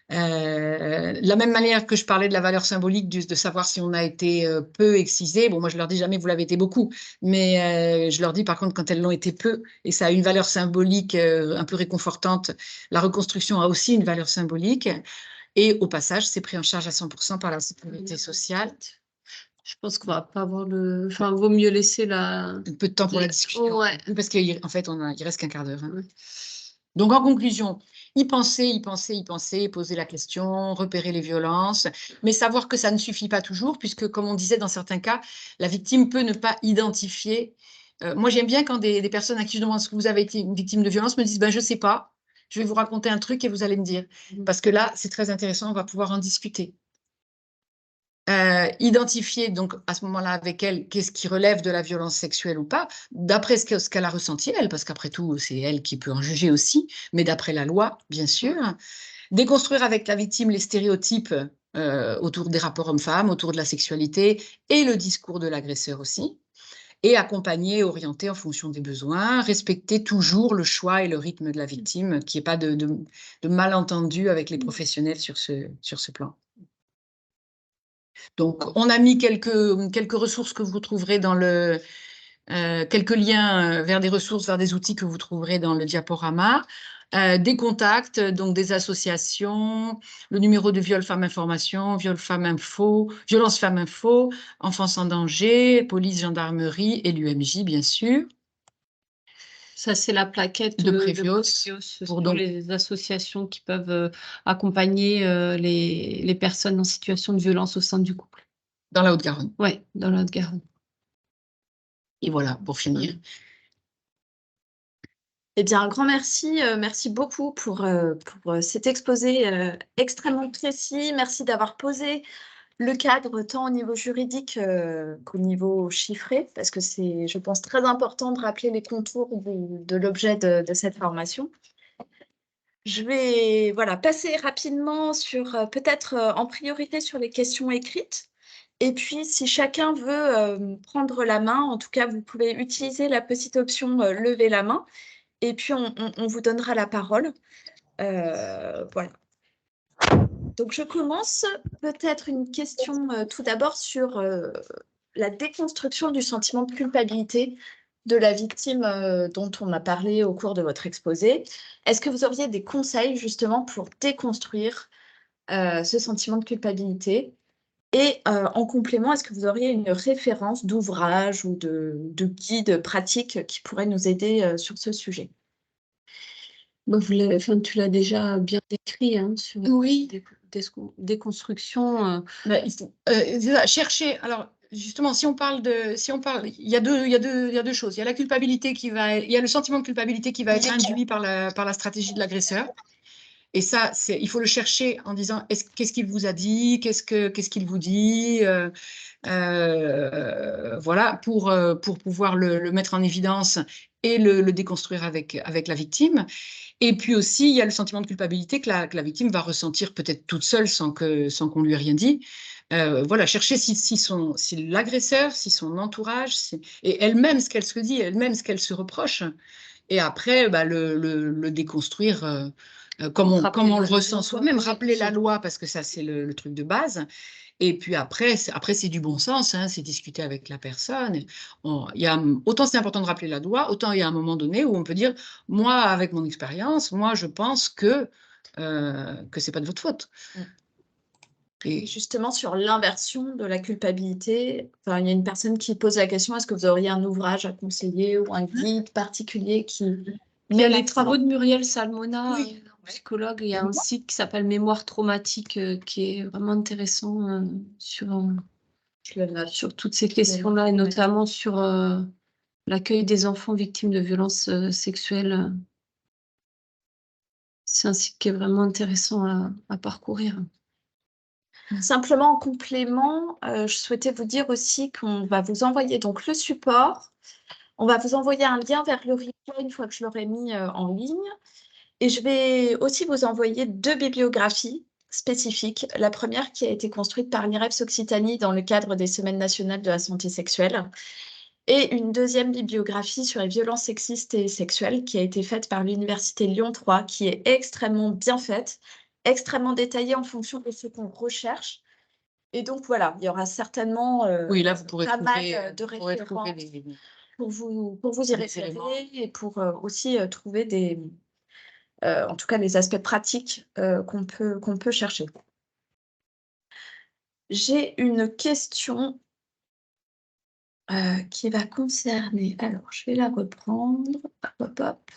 La même manière que je parlais de la valeur symbolique de savoir si on a été peu excisé, bon moi je leur dis jamais vous l'avez été beaucoup, mais je leur dis par contre quand elles l'ont été peu, et ça a une valeur symbolique un peu réconfortante, la reconstruction a aussi une valeur symbolique, et au passage c'est pris en charge à 100% par la sécurité sociale. Je pense qu'on va pas avoir enfin, vaut mieux laisser un peu de temps pour la discussion. Ouais. Parce qu'en fait, il reste qu'un quart d'heure. Hein. Donc, en conclusion, y penser, poser la question, repérer les violences, mais savoir que ça ne suffit pas toujours, puisque, comme on disait, dans certains cas, la victime peut ne pas identifier. Moi, j'aime bien quand des personnes à qui je demande est-ce que vous avez été une victime de violence me disent ben, je ne sais pas, je vais vous raconter un truc et vous allez me dire. Parce que là, c'est très intéressant, on va pouvoir en discuter. Identifier donc à ce moment-là avec elle qu'est-ce qui relève de la violence sexuelle ou pas, d'après ce qu'elle a ressenti elle, parce qu'après tout, c'est elle qui peut en juger aussi, mais d'après la loi, bien sûr. Déconstruire avec la victime les stéréotypes autour des rapports hommes-femmes, autour de la sexualité et le discours de l'agresseur aussi. Et accompagner, orienter en fonction des besoins, respecter toujours le choix et le rythme de la victime, qu'il n'y ait pas de malentendu avec les professionnels sur ce plan. Donc, on a mis quelques ressources que vous trouverez dans le... quelques liens vers des ressources, vers des outils que vous trouverez dans le diaporama. Des contacts, donc des associations, le numéro de Viol Femmes Information, Viol Femmes Info, Violence Femmes Info, Enfance en danger, police, gendarmerie et l'UMJ, bien sûr. Ça, c'est la plaquette de de Prévios, pour donc les associations qui peuvent accompagner les personnes en situation de violence au sein du couple. Dans la Haute-Garonne. Oui, dans la Haute-Garonne. Et voilà, pour finir. Eh bien, un grand merci. Merci beaucoup pour cet exposé extrêmement précis. Merci d'avoir posé le cadre tant au niveau juridique qu'au niveau chiffré, parce que c'est, je pense, très important de rappeler les contours de l'objet de cette formation. Je vais passer rapidement sur peut-être en priorité sur les questions écrites. Et puis, si chacun veut prendre la main, en tout cas, vous pouvez utiliser la petite option lever la main. Et puis, on vous donnera la parole. Voilà. Donc, je commence peut-être une question tout d'abord sur la déconstruction du sentiment de culpabilité de la victime dont on a parlé au cours de votre exposé. Est-ce que vous auriez des conseils justement pour déconstruire ce sentiment de culpabilité? Et en complément, est-ce que vous auriez une référence d'ouvrage ou de guide pratique qui pourrait nous aider sur ce sujet? Bah, tu l'as déjà bien décrit hein, sur Oui. déconstruction. Chercher. Alors, justement, si on parle, il y a deux choses. Il y a la culpabilité il y a le sentiment de culpabilité qui va être induit par la stratégie de l'agresseur. Et ça, il faut le chercher en disant qu'est-ce qu'il vous a dit, qu'est-ce qu'il vous dit, voilà, pour pouvoir le mettre en évidence et le déconstruire avec la victime. Et puis aussi, il y a le sentiment de culpabilité que la victime va ressentir peut-être toute seule sans qu'on lui ait rien dit. Voilà, chercher si l'agresseur, si son entourage, et elle-même ce qu'elle se dit, elle-même ce qu'elle se reproche. Et après, bah, le déconstruire comme on le ressent soi-même, rappeler la loi, parce que ça, c'est le truc de base. Et puis après, c'est du bon sens, hein, c'est discuter avec la personne. Autant c'est important de rappeler la loi, autant il y a un moment donné où on peut dire, moi, avec mon expérience, moi, je pense que c'est pas de votre faute. Et justement, sur l'inversion de la culpabilité, il y a une personne qui pose la question, est-ce que vous auriez un ouvrage à conseiller ou un guide particulier qui... Il y a les travaux de Muriel Salmona, Oui. psychologue. Il y a un site qui s'appelle Mémoire traumatique qui est vraiment intéressant sur toutes ces questions-là et notamment sur l'accueil des enfants victimes de violences sexuelles. C'est un site qui est vraiment intéressant à parcourir. Simplement en complément, je souhaitais vous dire aussi qu'on va vous envoyer donc le support. On va vous envoyer un lien vers le replay une fois que je l'aurai mis en ligne. Et je vais aussi vous envoyer 2 bibliographies spécifiques. La première qui a été construite par l'IREPS Occitanie dans le cadre des Semaines nationales de la santé sexuelle. Et une deuxième bibliographie sur les violences sexistes et sexuelles qui a été faite par l'Université Lyon 3, qui est extrêmement bien faite, extrêmement détaillée en fonction de ce qu'on recherche. Et donc voilà, il y aura certainement oui, là, vous pourrez pas trouver, mal de références pour vous y référer et pour aussi trouver en tout cas les aspects pratiques qu'on peut chercher. J'ai une question qui va concerner, alors je vais la reprendre, hop, hop.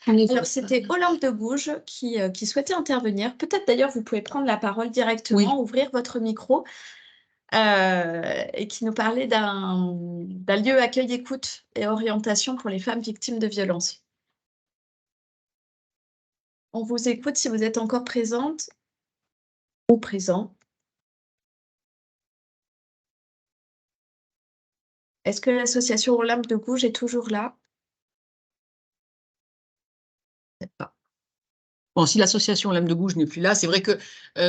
Alors, c'était Olympe de Gouges qui souhaitait intervenir. Peut-être d'ailleurs, vous pouvez prendre la parole directement, ouvrir votre micro et qui nous parlait d'un lieu accueil, écoute et orientation pour les femmes victimes de violences. On vous écoute si vous êtes encore présente ou présent. Est-ce que l'association Olympe de Gouges est toujours là? Peut-être pas. Bon, si l'association Olympe de Gouges n'est plus là, c'est vrai que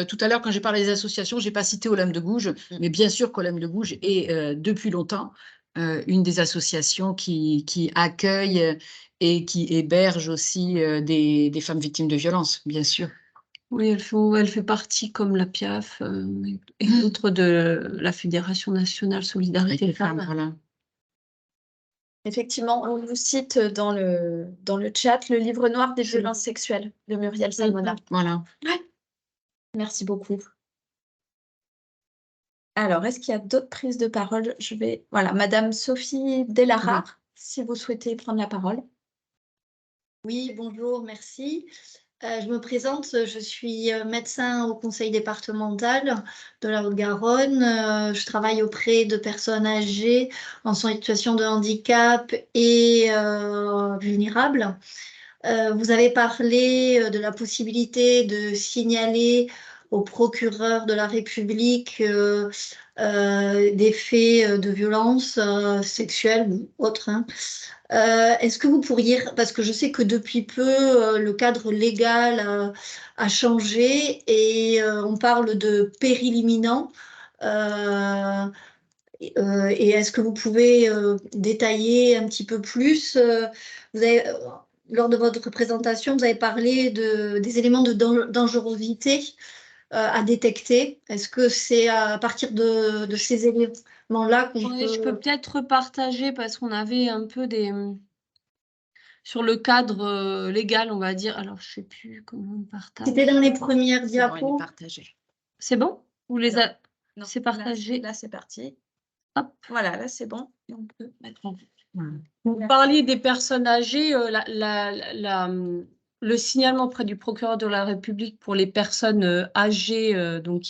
tout à l'heure, quand j'ai parlé des associations, je n'ai pas cité Olympe de Gouges, mais bien sûr qu'Olympe de Gouges est depuis longtemps une des associations qui accueille et qui héberge aussi des femmes victimes de violences, bien sûr. Oui, elle fait partie, comme la PIAF et d'autres de la Fédération nationale Solidarité Femmes. Voilà. Effectivement, on vous cite dans le chat le livre noir des violences sexuelles de Muriel Salmona. Voilà. Ouais. Merci beaucoup. Alors, est-ce qu'il y a d'autres prises de parole? Voilà, Madame Sophie Delarare, si vous souhaitez prendre la parole. Oui, bonjour, merci. Je me présente, je suis médecin au conseil départemental de la Haute-Garonne. Je travaille auprès de personnes âgées en situation de handicap et vulnérables. Vous avez parlé de la possibilité de signaler au procureur de la République des faits de violence sexuelle ou autres, hein. Est-ce que vous pourriez, parce que je sais que depuis peu, le cadre légal a changé et on parle de péril imminent. Et est-ce que vous pouvez détailler un petit peu plus lors de votre présentation, vous avez parlé des éléments de dangerosité à détecter. Est-ce que c'est à partir de ces éléments-là qu'on peut... Je peux peut-être partager parce qu'on avait un peu sur le cadre légal, on va dire. Alors, je ne sais plus comment on partage. C'était dans les premières diapos. C'est bon? Vous les avez... C'est partagé. Là, c'est parti. Hop. Voilà, là, c'est bon. Et on peut mettre en... Vous parliez des personnes âgées, le signalement auprès du procureur de la République pour les personnes âgées, donc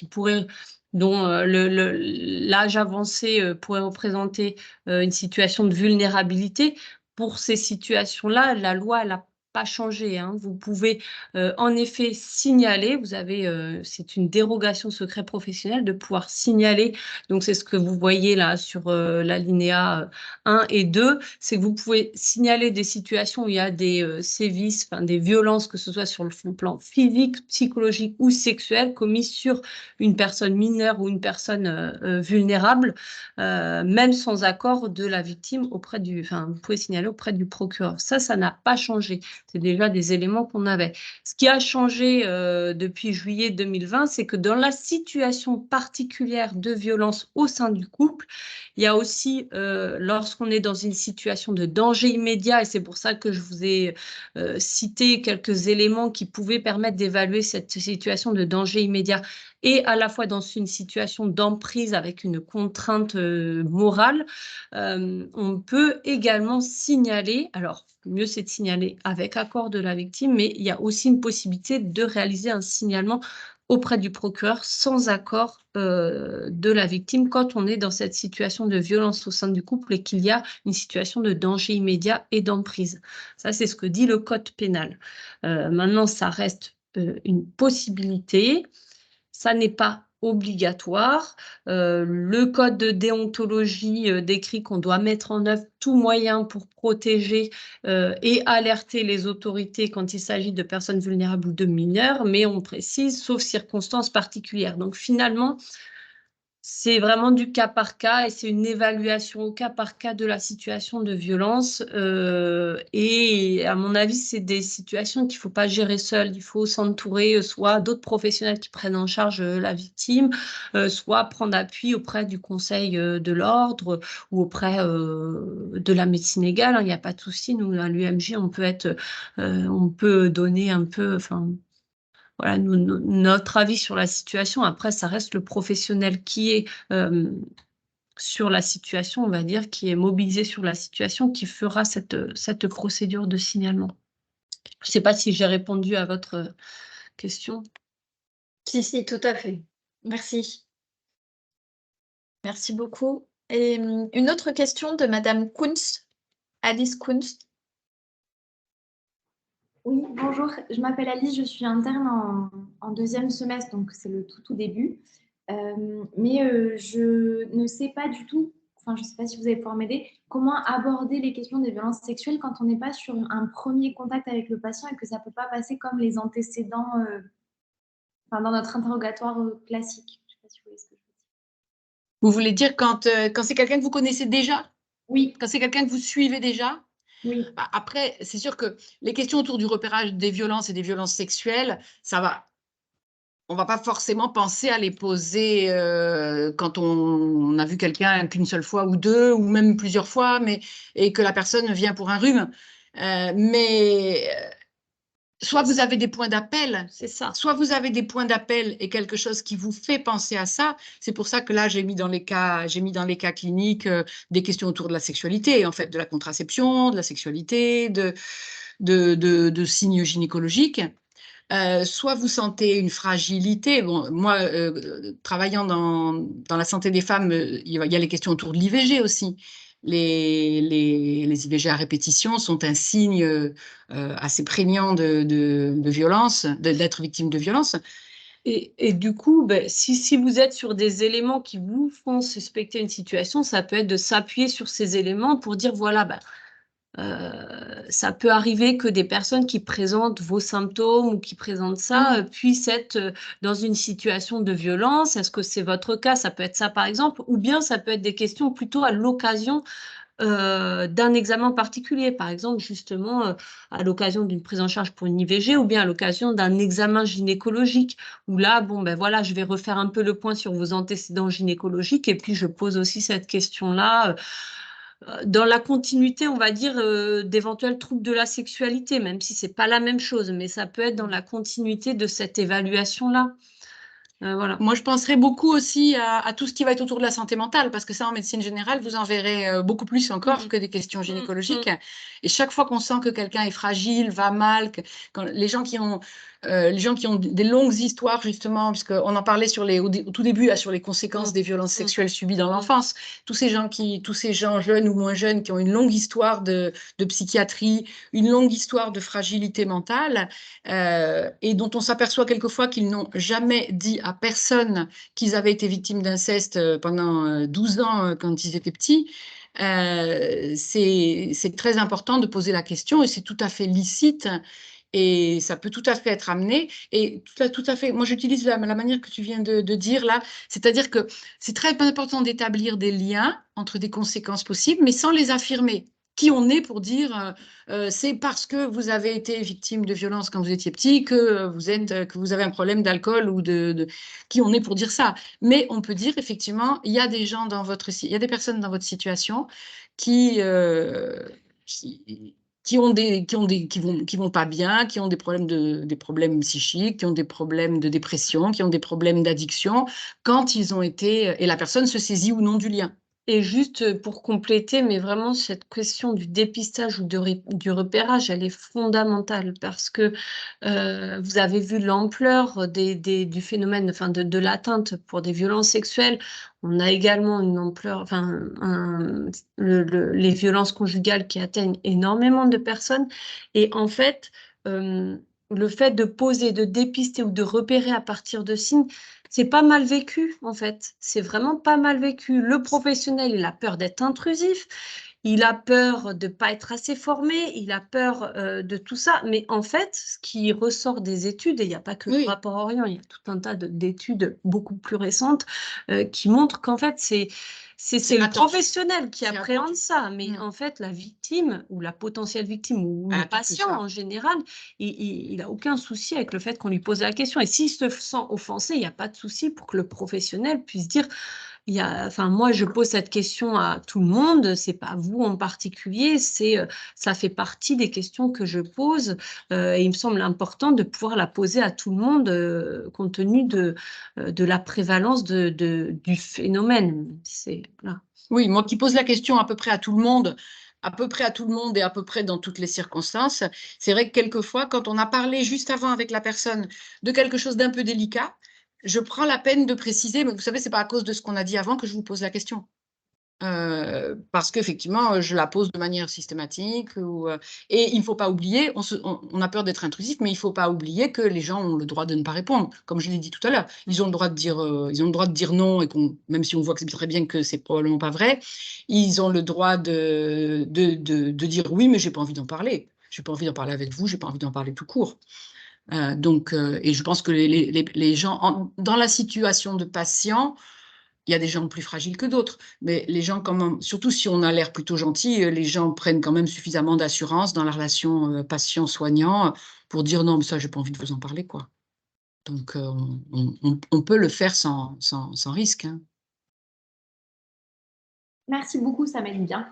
dont l'âge avancé pourrait représenter une situation de vulnérabilité. Pour ces situations-là, la loi, elle n'a pas changé, hein. Vous pouvez en effet signaler, c'est une dérogation secret professionnel de pouvoir signaler. Donc, c'est ce que vous voyez là sur l'alinéa 1 et 2, c'est que vous pouvez signaler des situations où il y a des sévices, des violences, que ce soit sur le plan physique, psychologique ou sexuel, commis sur une personne mineure ou une personne vulnérable, même sans accord de la victime vous pouvez signaler auprès du procureur. Ça n'a pas changé. C'est déjà des éléments qu'on avait. Ce qui a changé depuis juillet 2020, c'est que dans la situation particulière de violence au sein du couple, il y a aussi, lorsqu'on est dans une situation de danger immédiat, et c'est pour ça que je vous ai cité quelques éléments qui pouvaient permettre d'évaluer cette situation de danger immédiat, et à la fois dans une situation d'emprise avec une contrainte morale, on peut également signaler, alors mieux c'est de signaler avec accord de la victime, mais il y a aussi une possibilité de réaliser un signalement auprès du procureur sans accord de la victime quand on est dans cette situation de violence au sein du couple et qu'il y a une situation de danger immédiat et d'emprise. Ça, c'est ce que dit le code pénal. Maintenant, ça reste une possibilité. Ça n'est pas obligatoire. Le code de déontologie décrit qu'on doit mettre en œuvre tout moyen pour protéger et alerter les autorités quand il s'agit de personnes vulnérables ou de mineurs, mais on précise, sauf circonstances particulières. Donc finalement, c'est vraiment du cas par cas et c'est une évaluation au cas par cas de la situation de violence. Et à mon avis, c'est des situations qu'il ne faut pas gérer seul. Il faut s'entourer soit d'autres professionnels qui prennent en charge la victime, soit prendre appui auprès du Conseil de l'ordre ou auprès de la médecine légale. Il n'y a pas de souci. Nous, à l'UMJ, on peut donner un peu... Voilà, notre avis sur la situation. Après, ça reste le professionnel qui est sur la situation, on va dire, qui est mobilisé sur la situation, qui fera cette procédure de signalement. Je ne sais pas si j'ai répondu à votre question. Si, tout à fait. Merci. Merci beaucoup. Et une autre question de Madame Kunz, Alice Kunz. Oui, bonjour, je m'appelle Alice, je suis interne en deuxième semestre, donc c'est le tout début. Mais je ne sais pas du tout, enfin je ne sais pas si vous allez pouvoir m'aider, comment aborder les questions des violences sexuelles quand on n'est pas sur un premier contact avec le patient et que ça ne peut pas passer comme les antécédents enfin, dans notre interrogatoire classique. Je ne sais pas si vous voyez ce que je veux dire. Vous voulez dire quand c'est quelqu'un que vous connaissez déjà? Oui, Quand c'est quelqu'un que vous suivez déjà? oui. Bah, après, c'est sûr que les questions autour du repérage des violences et des violences sexuelles, on va pas forcément penser à les poser quand on a vu quelqu'un qu'une seule fois ou deux, ou même plusieurs fois, et que la personne vient pour un rhume. Mais soit vous avez des points d'appel, C'est ça. soit vous avez des points d'appel et quelque chose qui vous fait penser à ça. C'est pour ça que là, j'ai mis dans les cas cliniques des questions autour de la sexualité, en fait, de la contraception, de la sexualité, de signes gynécologiques. Soit vous sentez une fragilité. Bon, moi, travaillant dans la santé des femmes, il y a les questions autour de l'IVG aussi. Les IVG à répétition sont un signe assez prégnant de violence, d'être victime de violence. Et du coup, ben, si vous êtes sur des éléments qui vous font suspecter une situation, ça peut être de s'appuyer sur ces éléments pour dire, voilà, ben, ça peut arriver que des personnes qui présentent vos symptômes ou qui présentent ça puissent être dans une situation de violence. Est-ce que c'est votre cas? Ça peut être ça, par exemple, ou bien ça peut être des questions plutôt à l'occasion d'un examen particulier, par exemple, justement, à l'occasion d'une prise en charge pour une IVG ou bien à l'occasion d'un examen gynécologique, où là, bon, ben voilà, je vais refaire un peu le point sur vos antécédents gynécologiques et puis je pose aussi cette question-là dans la continuité, on va dire, d'éventuels troubles de la sexualité, même si c'est pas la même chose, mais ça peut être dans la continuité de cette évaluation-là. Voilà. Moi, je penserais beaucoup aussi à tout ce qui va être autour de la santé mentale, parce que ça, en médecine générale, vous en verrez beaucoup plus encore que des questions gynécologiques. Et chaque fois qu'on sent que quelqu'un est fragile, va mal, les gens qui ont des longues histoires, justement, puisqu'on en parlait au tout début, là, sur les conséquences des violences sexuelles subies dans l'enfance, tous ces gens jeunes ou moins jeunes qui ont une longue histoire de psychiatrie, une longue histoire de fragilité mentale, et dont on s'aperçoit quelquefois qu'ils n'ont jamais dit à personne qu'ils avaient été victimes d'inceste pendant 12 ans quand ils étaient petits. C'est très important de poser la question et c'est tout à fait licite et ça peut tout à fait être amené. Et tout à fait, moi j'utilise la manière que tu viens de dire là, c'est-à-dire que c'est très important d'établir des liens entre des conséquences possibles, mais sans les affirmer. Qui on est pour dire c'est parce que vous avez été victime de violence quand vous étiez petit que vous avez un problème d'alcool ou qui on est pour dire ça. Mais on peut dire effectivement il y a des gens il y a des personnes dans votre situation qui qui vont pas bien, qui ont des problèmes psychiques, qui ont des problèmes de dépression, qui ont des problèmes d'addiction quand ils ont été et la personne se saisit ou non du lien. Et juste pour compléter, mais vraiment cette question du dépistage ou du repérage, elle est fondamentale parce que vous avez vu l'ampleur du phénomène, enfin de l'atteinte pour des violences sexuelles. On a également une ampleur, enfin les violences conjugales qui atteignent énormément de personnes. Et en fait, le fait de poser, de dépister ou de repérer à partir de signes, c'est pas mal vécu, en fait. C'est vraiment pas mal vécu. Le professionnel, il a peur d'être intrusif, il a peur de ne pas être assez formé, il a peur de tout ça. Mais en fait, ce qui ressort des études, et il n'y a pas que le rapport Orient, il y a tout un tas d'études beaucoup plus récentes qui montrent qu'en fait, c'est le professionnel qui appréhende ça. Mais en fait, la victime ou la potentielle victime ou le patient en général, il n'a aucun souci avec le fait qu'on lui pose la question. Et s'il se sent offensé, il n'y a pas de souci pour que le professionnel puisse dire enfin, moi, je pose cette question à tout le monde, c'est pas vous en particulier, ça fait partie des questions que je pose. Et il me semble important de pouvoir la poser à tout le monde compte tenu de la prévalence du phénomène. Voilà. Oui, moi qui pose la question à peu près à tout le monde, à peu près à tout le monde et à peu près dans toutes les circonstances. C'est vrai que quelquefois, quand on a parlé juste avant avec la personne de quelque chose d'un peu délicat, je prends la peine de préciser, mais vous savez, c'est pas à cause de ce qu'on a dit avant que je vous pose la question. Parce qu'effectivement, je la pose de manière systématique. Et il ne faut pas oublier, on a peur d'être intrusif, mais il ne faut pas oublier que les gens ont le droit de ne pas répondre. Comme je l'ai dit tout à l'heure, ils ont le droit de dire non, et même si on voit que c'est très bien que c'est probablement pas vrai, ils ont le droit de dire oui, mais j'ai pas envie d'en parler. J'ai pas envie d'en parler avec vous, j'ai pas envie d'en parler tout court. Et je pense que les gens, dans la situation de patient, il y a des gens plus fragiles que d'autres, mais les gens, quand même, surtout si on a l'air plutôt gentil, les gens prennent quand même suffisamment d'assurance dans la relation patient-soignant pour dire non, mais ça, j'ai pas envie de vous en parler, quoi. Donc, on peut le faire sans risque, hein. Merci beaucoup, ça m'aide bien.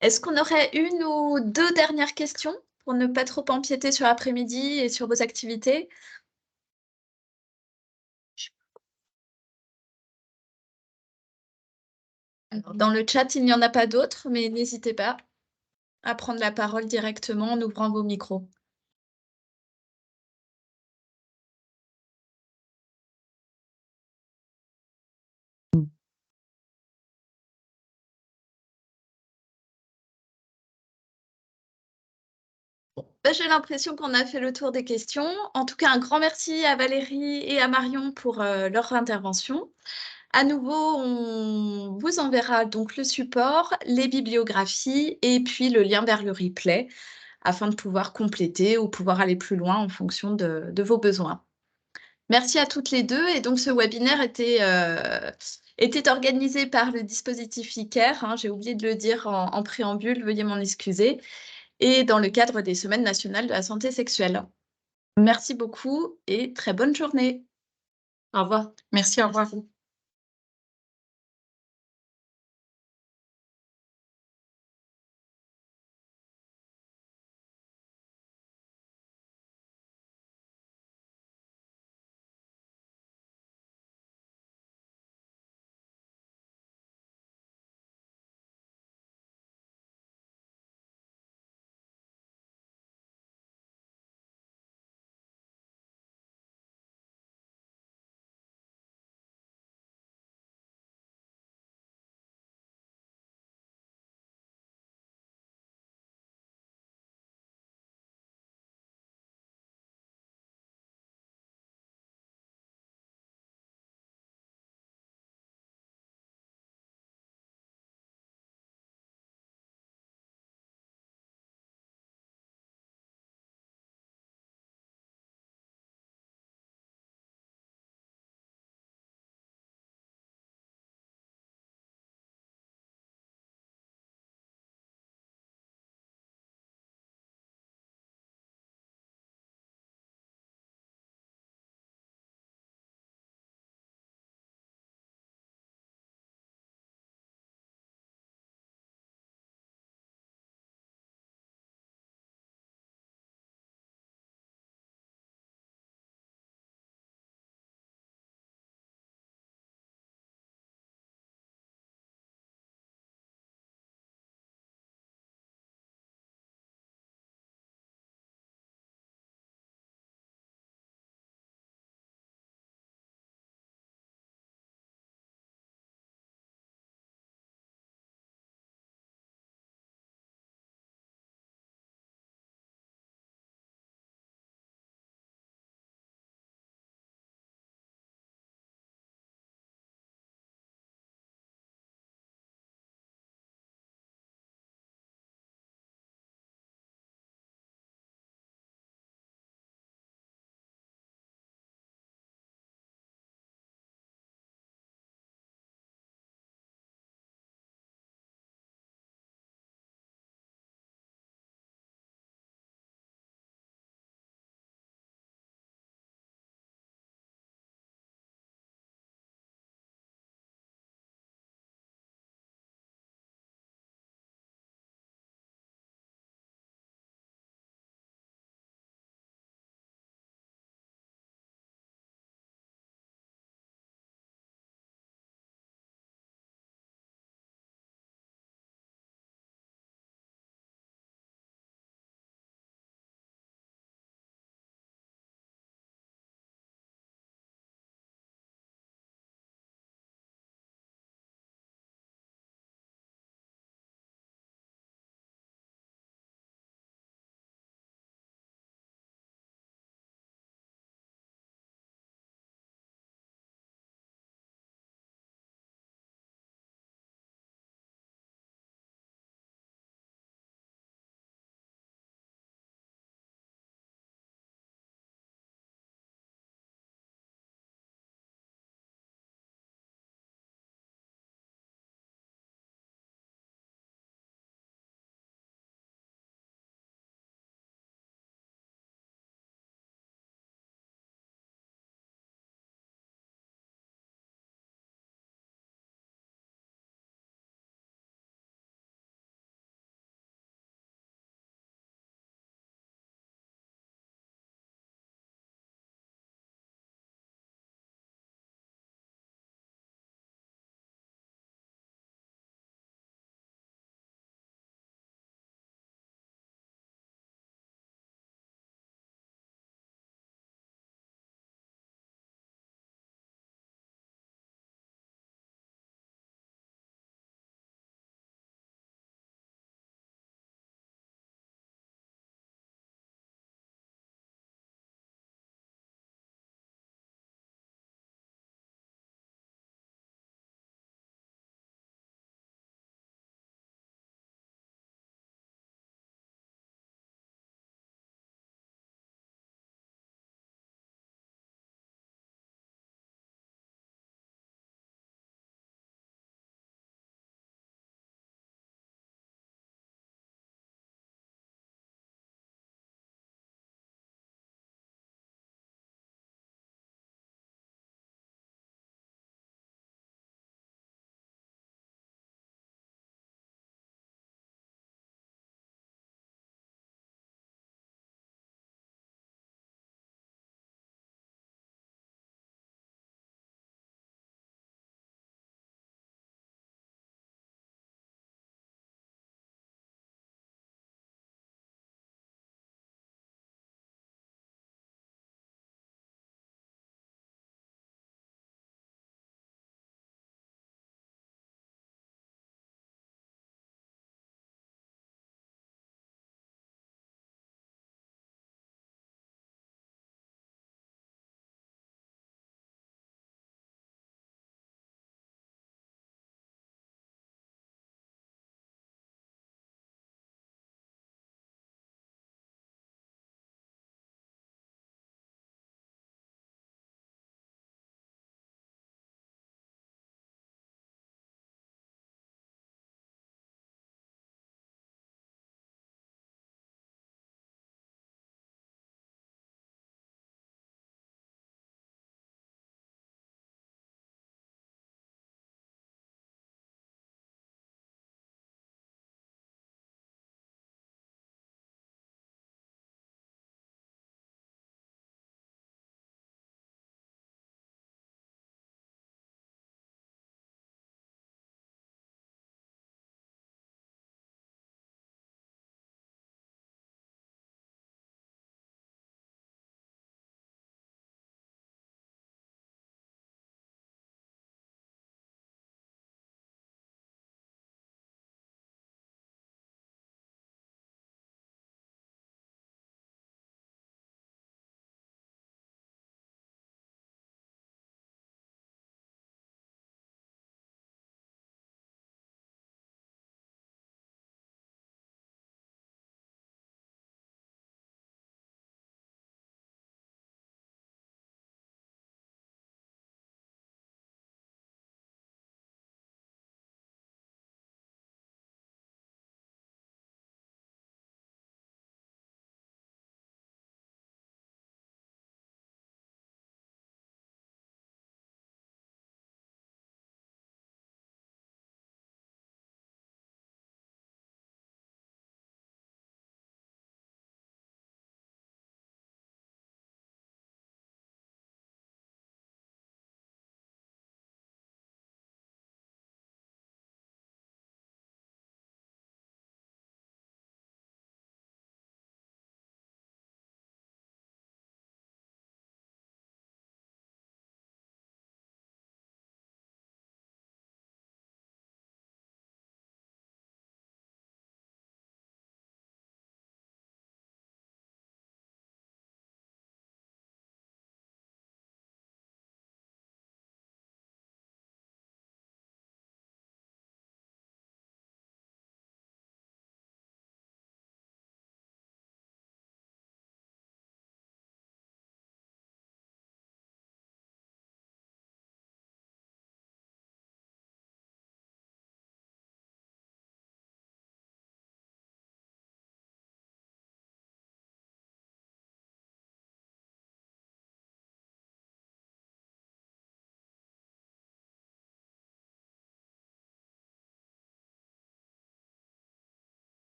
Est-ce qu'on aurait une ou deux dernières questions pour ne pas trop empiéter sur l'après-midi et sur vos activités? Alors, dans le chat, il n'y en a pas d'autres, mais n'hésitez pas à prendre la parole directement en ouvrant vos micros. J'ai l'impression qu'on a fait le tour des questions. En tout cas, un grand merci à Valérie et à Marion pour leur intervention. À nouveau, on vous enverra donc le support, les bibliographies et puis le lien vers le replay afin de pouvoir compléter ou pouvoir aller plus loin en fonction de vos besoins. Merci à toutes les deux. Et donc, ce webinaire était organisé par le dispositif ICARE, hein, j'ai oublié de le dire en préambule, veuillez m'en excuser, et dans le cadre des Semaines nationales de la santé sexuelle. Merci beaucoup et très bonne journée. Au revoir. Merci, au revoir. Merci.